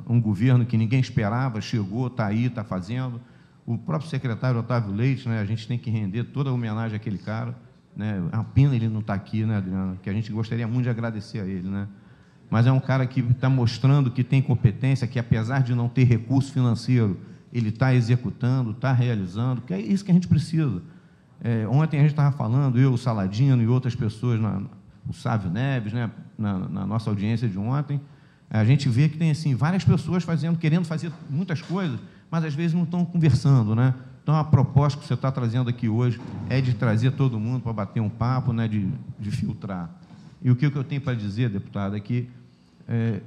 um governo que ninguém esperava, chegou, está aí, está fazendo. O próprio secretário Otávio Leite, né? A gente tem que render toda a homenagem àquele cara. Né? A pena ele não estar aqui, né, Adriana? Que a gente gostaria muito de agradecer a ele, né? Mas é um cara que está mostrando que tem competência, que, apesar de não ter recurso financeiro, ele está executando, está realizando, que é isso que a gente precisa. Ontem a gente estava falando, eu, o Saladino e outras pessoas, o Sávio Neves, né, na nossa audiência de ontem, a gente vê que tem assim, várias pessoas querendo fazer muitas coisas, mas às vezes não estão conversando, né? Então, a proposta que você está trazendo aqui hoje é de trazer todo mundo para bater um papo, né, de filtrar. E o que eu tenho para dizer, deputado, é que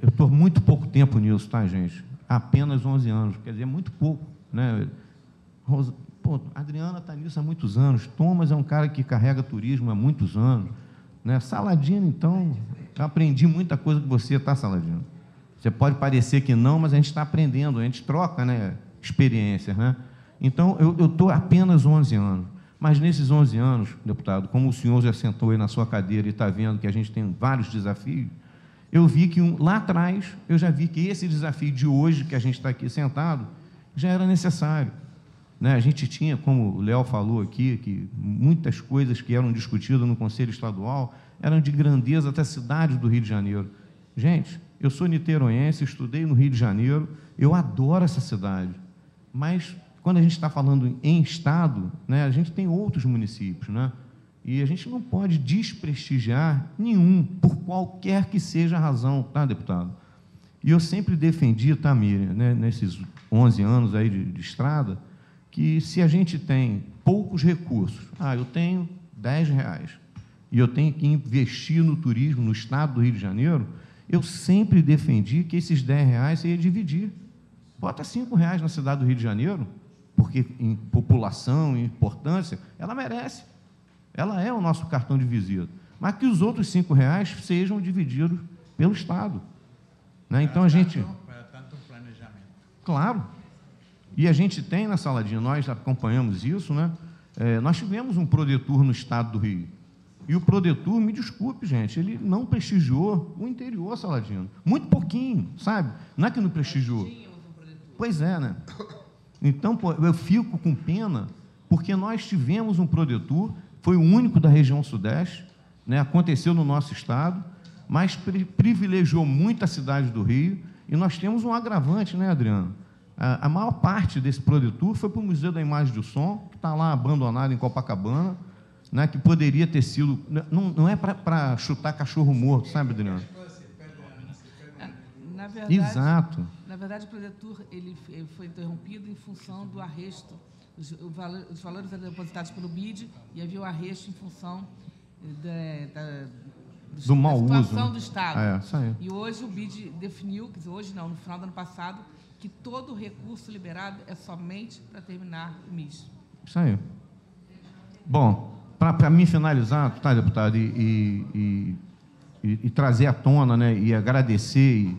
eu estou muito pouco tempo nisso, tá, gente? Apenas 11 anos, quer dizer, muito pouco, né? A Adriana está nisso há muitos anos, Thomas é um cara que carrega turismo há muitos anos, né? Saladino, então, eu aprendi muita coisa com você, tá, Saladino? Você pode parecer que não, mas a gente está aprendendo, a gente troca, né, experiências, né? Então, eu estou apenas 11 anos, mas nesses 11 anos, deputado, como o senhor já sentou aí na sua cadeira e está vendo que a gente tem vários desafios, eu vi que lá atrás, eu já vi que esse desafio de hoje, que a gente está aqui sentado, já era necessário. Né? A gente tinha, como o Léo falou aqui, que muitas coisas que eram discutidas no Conselho Estadual eram de grandeza até a cidade do Rio de Janeiro. Gente, eu sou niteroense, estudei no Rio de Janeiro, eu adoro essa cidade, mas quando a gente está falando em Estado, né, a gente tem outros municípios, né? E a gente não pode desprestigiar nenhum, por qualquer que seja a razão, tá, deputado? E eu sempre defendi, tá, Miriam, né, nesses 11 anos aí de estrada, que se a gente tem poucos recursos, eu tenho R$10 e eu tenho que investir no turismo no estado do Rio de Janeiro, eu sempre defendi que esses R$10 você ia dividir. Bota R$5 na cidade do Rio de Janeiro, porque em população, em importância, ela merece. Ela é o nosso cartão de visita. Mas que os outros R$5 sejam divididos pelo Estado. Né? Então, a gente... Para tanto planejamento. Claro. E a gente tem na Saladinha, nós acompanhamos isso, né? Nós tivemos um Prodetur no Estado do Rio. E o Prodetur, me desculpe, gente, ele não prestigiou o interior, Saladino. Muito pouquinho, sabe? Não é que não prestigiou. Pois é, né? Então, eu fico com pena, porque nós tivemos um Prodetur, foi o único da região sudeste, né? Aconteceu no nosso estado, mas privilegiou muito a cidade do Rio, e nós temos um agravante, né, Adriano? A maior parte desse Prodetur foi para o Museu da Imagem do Som, que está lá abandonado em Copacabana, né, que poderia ter sido... Não é para chutar cachorro morto, sabe, Adriano? Na verdade, exato. Na verdade, o Prodetur ele foi interrompido em função do arresto. Os valores eram depositados pelo BID e havia o arresto em função do mau uso, situação né? do Estado. Isso aí. E hoje o BID definiu, quer dizer, hoje não, no final do ano passado, que todo recurso liberado é somente para terminar o MIS. Isso aí. Bom, para mim finalizar, tá, deputado, e trazer à tona, né, e agradecer,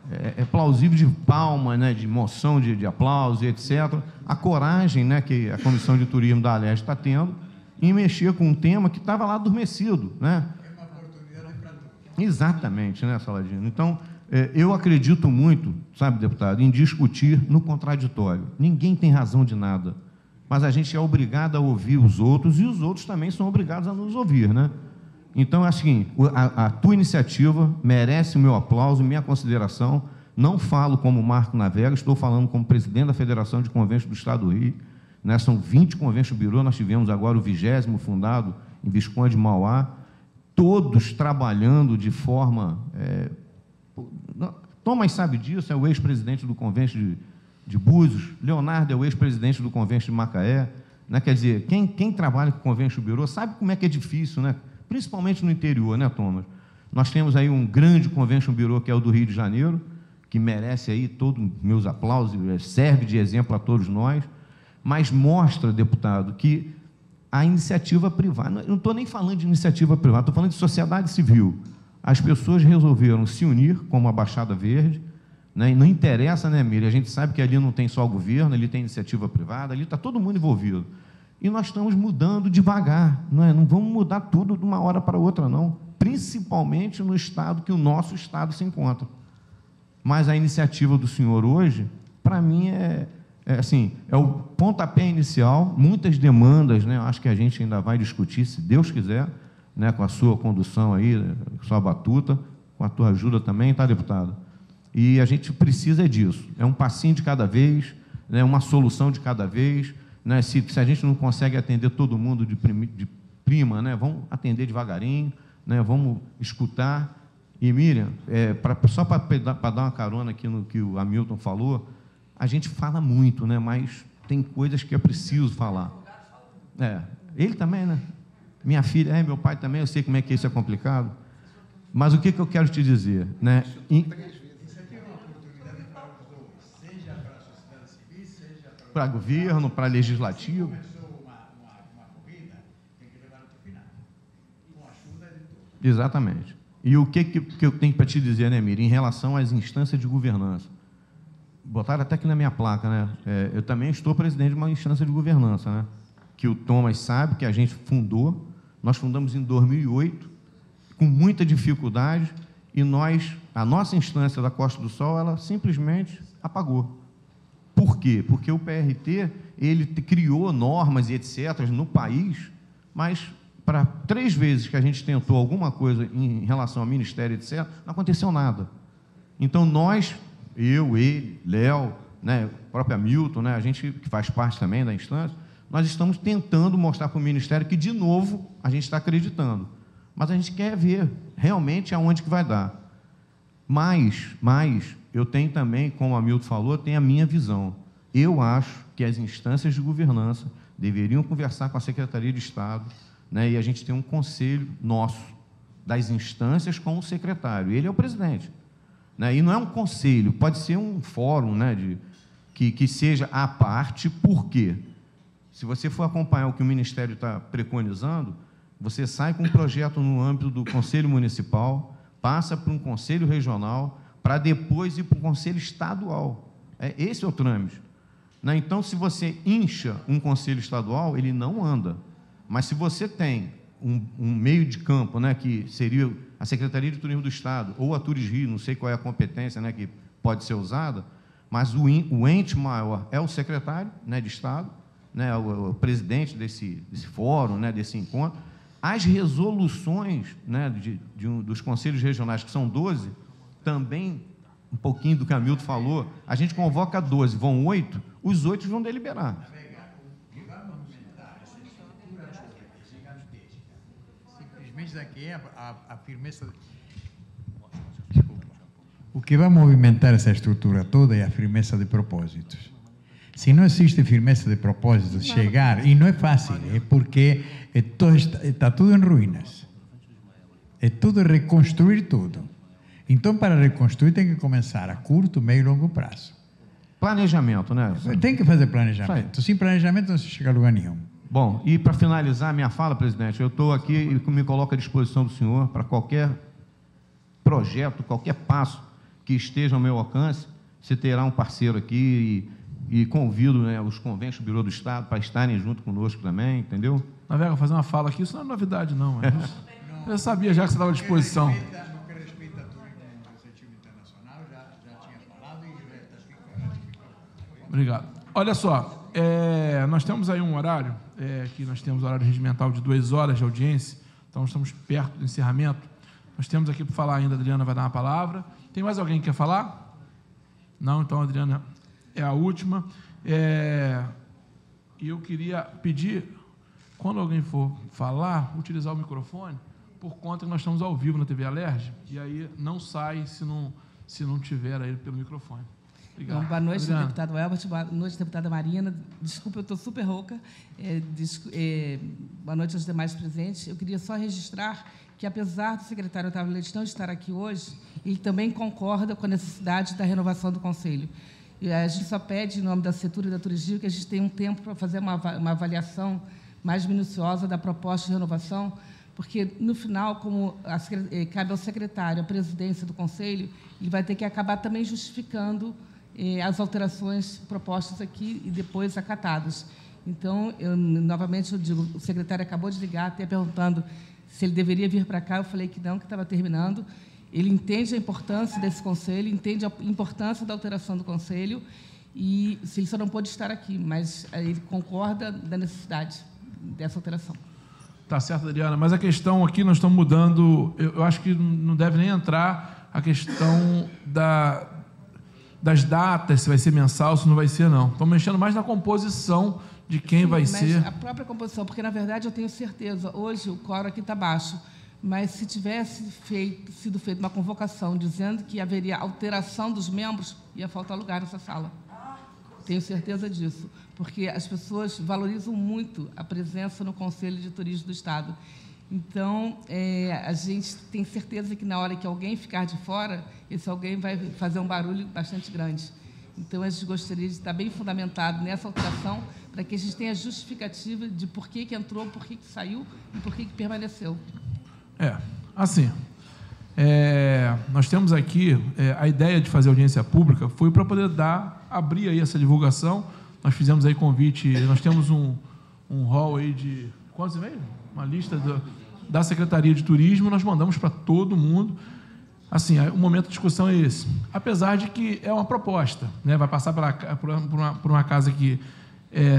é plausível de palma, né, de moção de aplauso, etc., a coragem, né, que a Comissão de Turismo da Aleste está tendo em mexer com um tema que estava lá adormecido, né? É uma oportunidade para todos. Exatamente, né, Saladino? Então, eu acredito muito, sabe, deputado, em discutir no contraditório. Ninguém tem razão de nada, mas a gente é obrigado a ouvir os outros e os outros também são obrigados a nos ouvir, né? Então, é assim, a tua iniciativa merece o meu aplauso, minha consideração. Não falo como Marco Navega, estou falando como presidente da Federação de Conventos do Estado do Rio. Né? São 20 conventos bureau, nós tivemos agora o 20º fundado em Visconde Mauá, todos trabalhando de forma... Thomas sabe disso, é o ex-presidente do convento de Búzios, Leonardo é o ex-presidente do convento de Macaé. Né? Quer dizer, quem trabalha com convento bureau sabe como é que é difícil, né? Principalmente no interior, né, Thomas? Nós temos aí um grande convention bureau, que é o do Rio de Janeiro, que merece aí todos os meus aplausos, serve de exemplo a todos nós, mas mostra, deputado, que a iniciativa privada, eu não estou nem falando de iniciativa privada, estou falando de sociedade civil. As pessoas resolveram se unir como a Baixada Verde, né? E não interessa, né, Miriam? A gente sabe que ali não tem só o governo, ali tem iniciativa privada, ali está todo mundo envolvido. E nós estamos mudando devagar, não é? Não vamos mudar tudo de uma hora para outra, não. Principalmente no estado que o nosso estado se encontra. Mas a iniciativa do senhor hoje, para mim, é o pontapé inicial, muitas demandas, né? Acho que a gente ainda vai discutir, se Deus quiser, né? Com a sua condução aí, sua batuta, com a tua ajuda também, tá, deputado? E a gente precisa disso. É um passinho de cada vez, né? Uma solução de cada vez. Né, se a gente não consegue atender todo mundo de prima, né, vamos atender devagarinho, né, vamos escutar. E, Miriam, só para dar uma carona aqui no que o Hamilton falou, a gente fala muito, né, mas tem coisas que é preciso falar. Ele também, né? Minha filha, meu pai também, eu sei como é que isso é complicado. Mas o que eu quero te dizer? Né? Para governo, para legislativo. Uma corrida, tem que levar até o final. Com a ajuda de todos. Exatamente. E o que eu tenho para te dizer, né, Miriam, em relação às instâncias de governança? Botaram até aqui na minha placa, né? Eu também estou presidente de uma instância de governança, né? Que o Thomas sabe, que a gente fundou. Nós fundamos em 2008, com muita dificuldade, e a nossa instância da Costa do Sol, ela simplesmente apagou. Por quê? Porque o PRT, ele criou normas e etc. no país, mas para 3 vezes que a gente tentou alguma coisa em relação ao Ministério, etc., não aconteceu nada. Então, nós, eu, ele, Léo, né, o próprio Hamilton, né, a gente que faz parte também da instância, nós estamos tentando mostrar para o Ministério que, de novo, a gente está acreditando. Mas a gente quer ver realmente aonde que vai dar. Mas eu tenho também, como o Hamilton falou, tenho a minha visão. Eu acho que as instâncias de governança deveriam conversar com a Secretaria de Estado, né, e a gente tem um conselho nosso, das instâncias, com o secretário. Ele é o presidente. Né, e não é um conselho, pode ser um fórum, né, que seja à parte. Por quê? Se você for acompanhar o que o Ministério está preconizando, você sai com um projeto no âmbito do Conselho Municipal, passa para um Conselho Regional, para depois ir para o Conselho Estadual. Esse é o trâmite. Né? Então, se você incha um Conselho Estadual, ele não anda. Mas se você tem um meio de campo, né, que seria a Secretaria de Turismo do Estado, ou a Turismo, não sei qual é a competência, né, que pode ser usada, mas o ente maior é o secretário, né, de Estado, né, o presidente desse fórum, né, desse encontro. As resoluções, né, dos conselhos regionais, que são 12, também, um pouquinho do que a Hamilton falou, a gente convoca 12, vão 8, os 8 vão deliberar. Simplesmente aqui é a firmeza... O que vai movimentar essa estrutura toda é a firmeza de propósitos. Se não existe firmeza de propósitos, chegar, e não é fácil, porque está tudo em ruínas. É tudo reconstruir tudo. Então, para reconstruir, tem que começar a curto, meio e longo prazo. Planejamento, né? Tem que fazer planejamento. Sem planejamento não se chega a lugar nenhum. Bom, e para finalizar minha fala, presidente, eu estou aqui e me coloco à disposição do senhor para qualquer projeto, qualquer passo que esteja ao meu alcance. Você terá um parceiro aqui e convido, né, os conventos do Bureau do Estado para estarem junto conosco também, entendeu? Navega, fazer uma fala aqui, isso não é novidade, não. Eu sabia já que você estava à disposição. No que respeita a turismo receptivo internacional, já tinha falado e já está ficando. Obrigado. Olha só, nós temos aí um horário, que nós temos horário regimental de 2 horas de audiência, então estamos perto do encerramento. Nós temos aqui para falar ainda, a Adriana vai dar uma palavra. Tem mais alguém que quer falar? Não, então a Adriana é a última. E eu queria pedir, quando alguém for falar, utilizar o microfone, por conta que nós estamos ao vivo na TV Alerj, e aí não sai se não tiver aí pelo microfone. Obrigado. Então, boa noite, Adriana. deputado Elbert. Boa noite, deputada Marina. Desculpa, eu estou super rouca. Boa noite aos demais presentes. Eu queria só registrar que, apesar do secretário Otávio Leite não estar aqui hoje, ele também concorda com a necessidade da renovação do Conselho. E a gente só pede, em nome da Setur e da Turismo, que a gente tenha um tempo para fazer uma avaliação mais minuciosa da proposta de renovação, porque, no final, como cabe ao secretário a presidência do Conselho, ele vai ter que acabar também justificando as alterações propostas aqui e depois acatadas. Então, novamente, eu digo, o secretário acabou de ligar, até perguntando se ele deveria vir para cá. Eu falei que não, que estava terminando. Ele entende a importância desse conselho, entende a importância da alteração do conselho, e se ele só não pôde estar aqui, mas ele concorda da necessidade dessa alteração. Tá certo, Adriana, mas a questão aqui, nós estamos mudando, eu acho que não deve nem entrar a questão das datas, se vai ser mensal, se não vai ser, não. Estamos mexendo mais na composição de quem vai ser. A própria composição, porque, na verdade, eu tenho certeza, hoje o quórum aqui está baixo, mas se tivesse sido feita uma convocação dizendo que haveria alteração dos membros, ia faltar lugar nessa sala. Tenho certeza disso, porque as pessoas valorizam muito a presença no Conselho de Turismo do Estado. Então, a gente tem certeza que, na hora que alguém ficar de fora, esse alguém vai fazer um barulho bastante grande. Então, a gente gostaria de estar bem fundamentado nessa alteração, para que a gente tenha justificativa de por que entrou, por que saiu e por que permaneceu. Assim, nós temos aqui, a ideia de fazer audiência pública foi para poder abrir aí essa divulgação. Nós fizemos aí convite, nós temos um hall aí de, quantos e-mails? Uma lista da Secretaria de Turismo, nós mandamos para todo mundo. Assim, o momento de discussão é esse. Apesar de que é uma proposta, né? Vai passar por uma casa que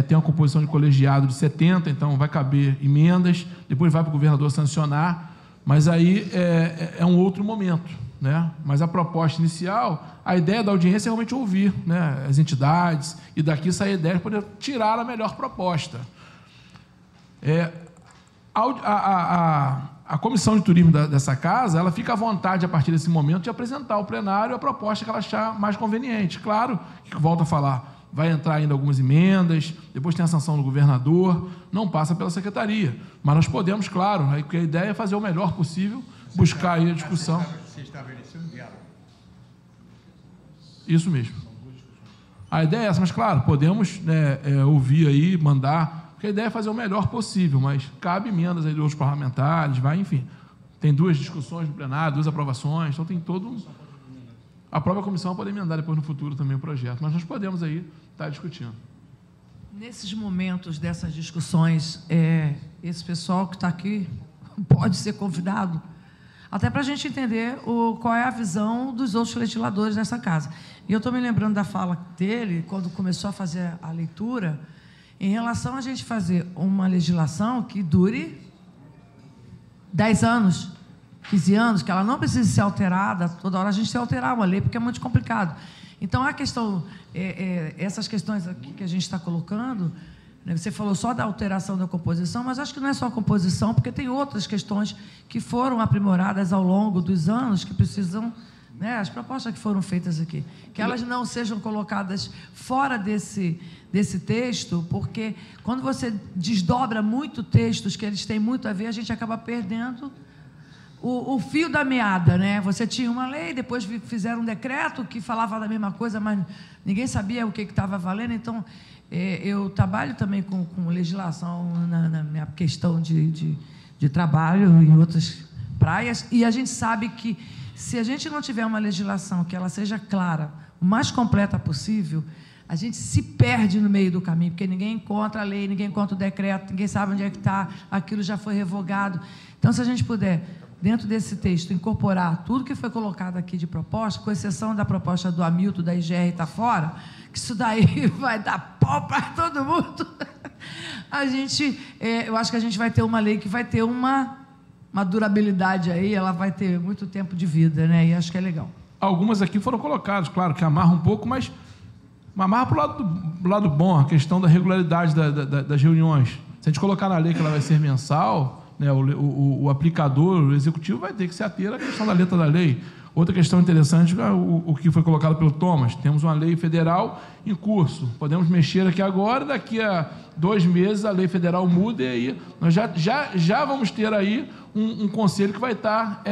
tem uma composição de colegiado de 70, então vai caber emendas, depois vai para o governador sancionar, mas aí é um outro momento, né? Mas a proposta inicial, a ideia da audiência é realmente ouvir, né, as entidades, e daqui sair a ideia de poder tirar a melhor proposta. A comissão de turismo dessa casa, ela fica à vontade, a partir desse momento, de apresentar ao plenário a proposta que ela achar mais conveniente. Claro que, volto a falar, vai entrar ainda algumas emendas, depois tem a sanção do governador, não passa pela secretaria. Mas nós podemos, claro, porque a ideia é fazer o melhor possível, buscar aí a discussão. Você estabeleceu um diálogo. Isso mesmo. A ideia é essa, mas, claro, podemos ouvir aí, mandar, porque a ideia é fazer o melhor possível, mas cabe emendas aí de outros parlamentares, enfim. Tem 2 discussões no plenário, 2 aprovações, então tem todo a própria comissão pode emendar depois no futuro também o projeto, mas nós podemos aí estar discutindo. Nesses momentos dessas discussões, esse pessoal que está aqui pode ser convidado, até para a gente entender qual é a visão dos outros legisladores dessa casa. E eu estou me lembrando da fala dele, quando começou a fazer a leitura, em relação a gente fazer uma legislação que dure 10 anos, 15 anos, que ela não precisa ser alterada, toda hora a gente tem que alterar uma lei, porque é muito complicado. Então, a questão, essas questões aqui que a gente está colocando, né, você falou só da alteração da composição, mas acho que não é só a composição, porque tem outras questões que foram aprimoradas ao longo dos anos, que precisam, né, as propostas que foram feitas aqui, que elas não sejam colocadas fora desse texto, porque quando você desdobra muito textos que eles têm muito a ver, a gente acaba perdendo o fio da meada, né? Você tinha uma lei, depois fizeram um decreto que falava da mesma coisa, mas ninguém sabia o que estava valendo. Então, eu trabalho também com legislação na minha questão de trabalho em outras praias, e a gente sabe que, se a gente não tiver uma legislação que ela seja clara, o mais completa possível, a gente se perde no meio do caminho, porque ninguém encontra a lei, ninguém encontra o decreto, ninguém sabe onde é que está, aquilo já foi revogado. Então, se a gente puder, dentro desse texto, incorporar tudo que foi colocado aqui de proposta, com exceção da proposta do Hamilton, da IGR está fora, que isso daí vai dar pau para todo mundo, eu acho que a gente vai ter uma lei que vai ter uma durabilidade aí, ela vai ter muito tempo de vida, né? E acho que é legal. Algumas aqui foram colocadas, claro, que amarram um pouco, mas amarra para o lado bom, a questão da regularidade das reuniões. Se a gente colocar na lei que ela vai ser mensal, né, o aplicador, o executivo, vai ter que se ater à questão da letra da lei. Outra questão interessante é o que foi colocado pelo Thomas. Temos uma lei federal em curso. Podemos mexer aqui agora, daqui a 2 meses a lei federal muda, e aí nós já vamos ter aí um conselho que vai estar...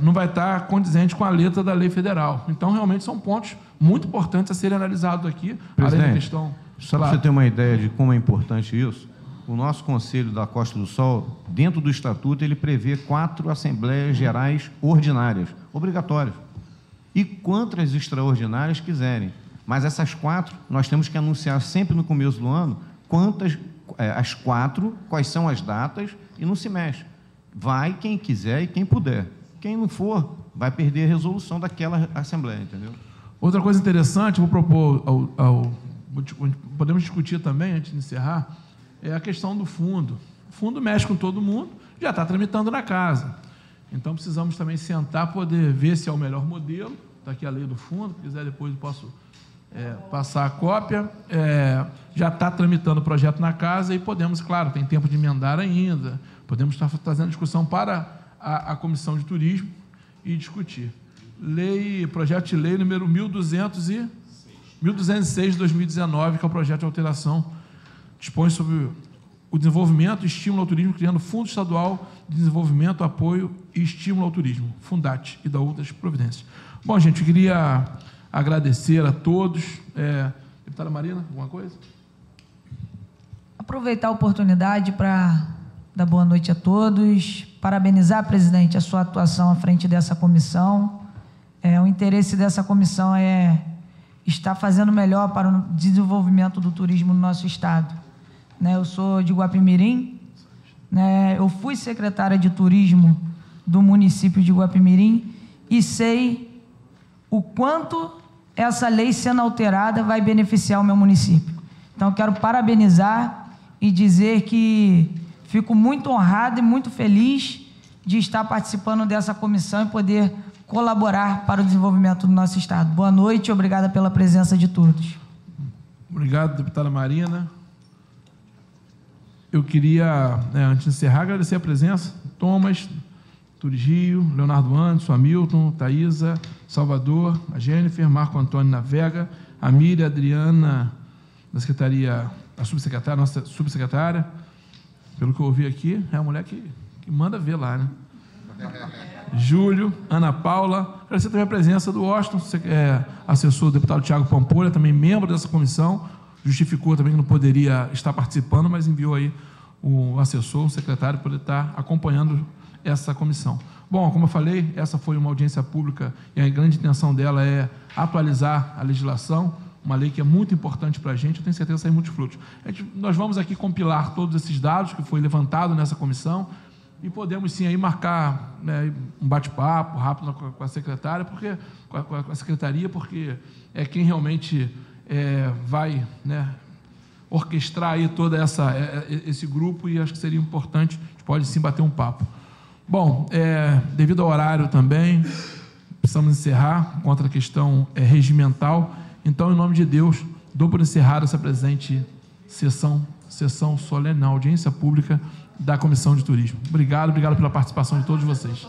não vai estar condizente com a letra da lei federal. Então, realmente, são pontos muito importantes a serem analisados aqui. Presidente, além da questão... Só para você ter uma ideia de como é importante isso, o nosso Conselho da Costa do Sol, dentro do Estatuto, ele prevê 4 Assembleias Gerais ordinárias, obrigatórias, e quantas extraordinárias quiserem. Mas essas 4, nós temos que anunciar sempre no começo do ano as 4, quais são as datas, e não se mexe. Vai quem quiser e quem puder. Quem não for, vai perder a resolução daquela Assembleia, entendeu? Outra coisa interessante, vou propor podemos discutir também, antes de encerrar, é a questão do fundo. O fundo mexe com todo mundo, já está tramitando na casa. Então, precisamos também sentar, poder ver se é o melhor modelo. Está aqui a lei do fundo, se quiser depois eu posso passar a cópia. Já está tramitando o projeto na casa e podemos, claro, tem tempo de emendar ainda, podemos estar trazendo discussão para a Comissão de Turismo e discutir. Projeto de lei número 1206 de 2019, que é o projeto de alteração, dispõe sobre o desenvolvimento e estímulo ao turismo, criando Fundo Estadual de Desenvolvimento, Apoio e Estímulo ao Turismo, Fundat, e da outras providências. Bom, gente, eu queria agradecer a todos. Deputada Marina, alguma coisa? Aproveitar a oportunidade para dar boa noite a todos, parabenizar, presidente, a sua atuação à frente dessa comissão. O interesse dessa comissão é estar fazendo melhor para o desenvolvimento do turismo no nosso estado. Eu sou de Guapimirim, eu fui secretária de turismo do município de Guapimirim e sei o quanto essa lei sendo alterada vai beneficiar o meu município. Então, quero parabenizar e dizer que fico muito honrado e muito feliz de estar participando dessa comissão e poder colaborar para o desenvolvimento do nosso estado. Boa noite e obrigada pela presença de todos. Obrigado, deputada Marina. Eu queria, antes de encerrar, agradecer a presença, Thomas, Turigio, Leonardo Anderson, Hamilton, Thaisa, Salvador, a Jennifer, Marco Antônio Navega, a Miriam, a Adriana, da Secretaria, a subsecretária, nossa subsecretária, pelo que eu ouvi aqui, é a mulher que manda ver lá, né? Júlio, Ana Paula, agradecer também a presença do Washington, assessor do deputado Tiago Pampolha, também membro dessa comissão, justificou também que não poderia estar participando, mas enviou aí o assessor, o secretário, para poder estar acompanhando essa comissão. Bom, como eu falei, essa foi uma audiência pública e a grande intenção dela é atualizar a legislação, uma lei que é muito importante para a gente, eu tenho certeza que sai muitos frutos. Nós vamos aqui compilar todos esses dados que foi levantado nessa comissão e podemos sim aí marcar um bate-papo rápido com a secretária, com a secretaria, porque é quem realmente vai orquestrar aí todo esse grupo e acho que seria importante, a gente pode sim bater um papo. Bom, devido ao horário também, precisamos encerrar contra a questão regimental. Então, em nome de Deus, dou por encerrada essa presente sessão solene, audiência pública da Comissão de Turismo. Obrigado pela participação de todos vocês.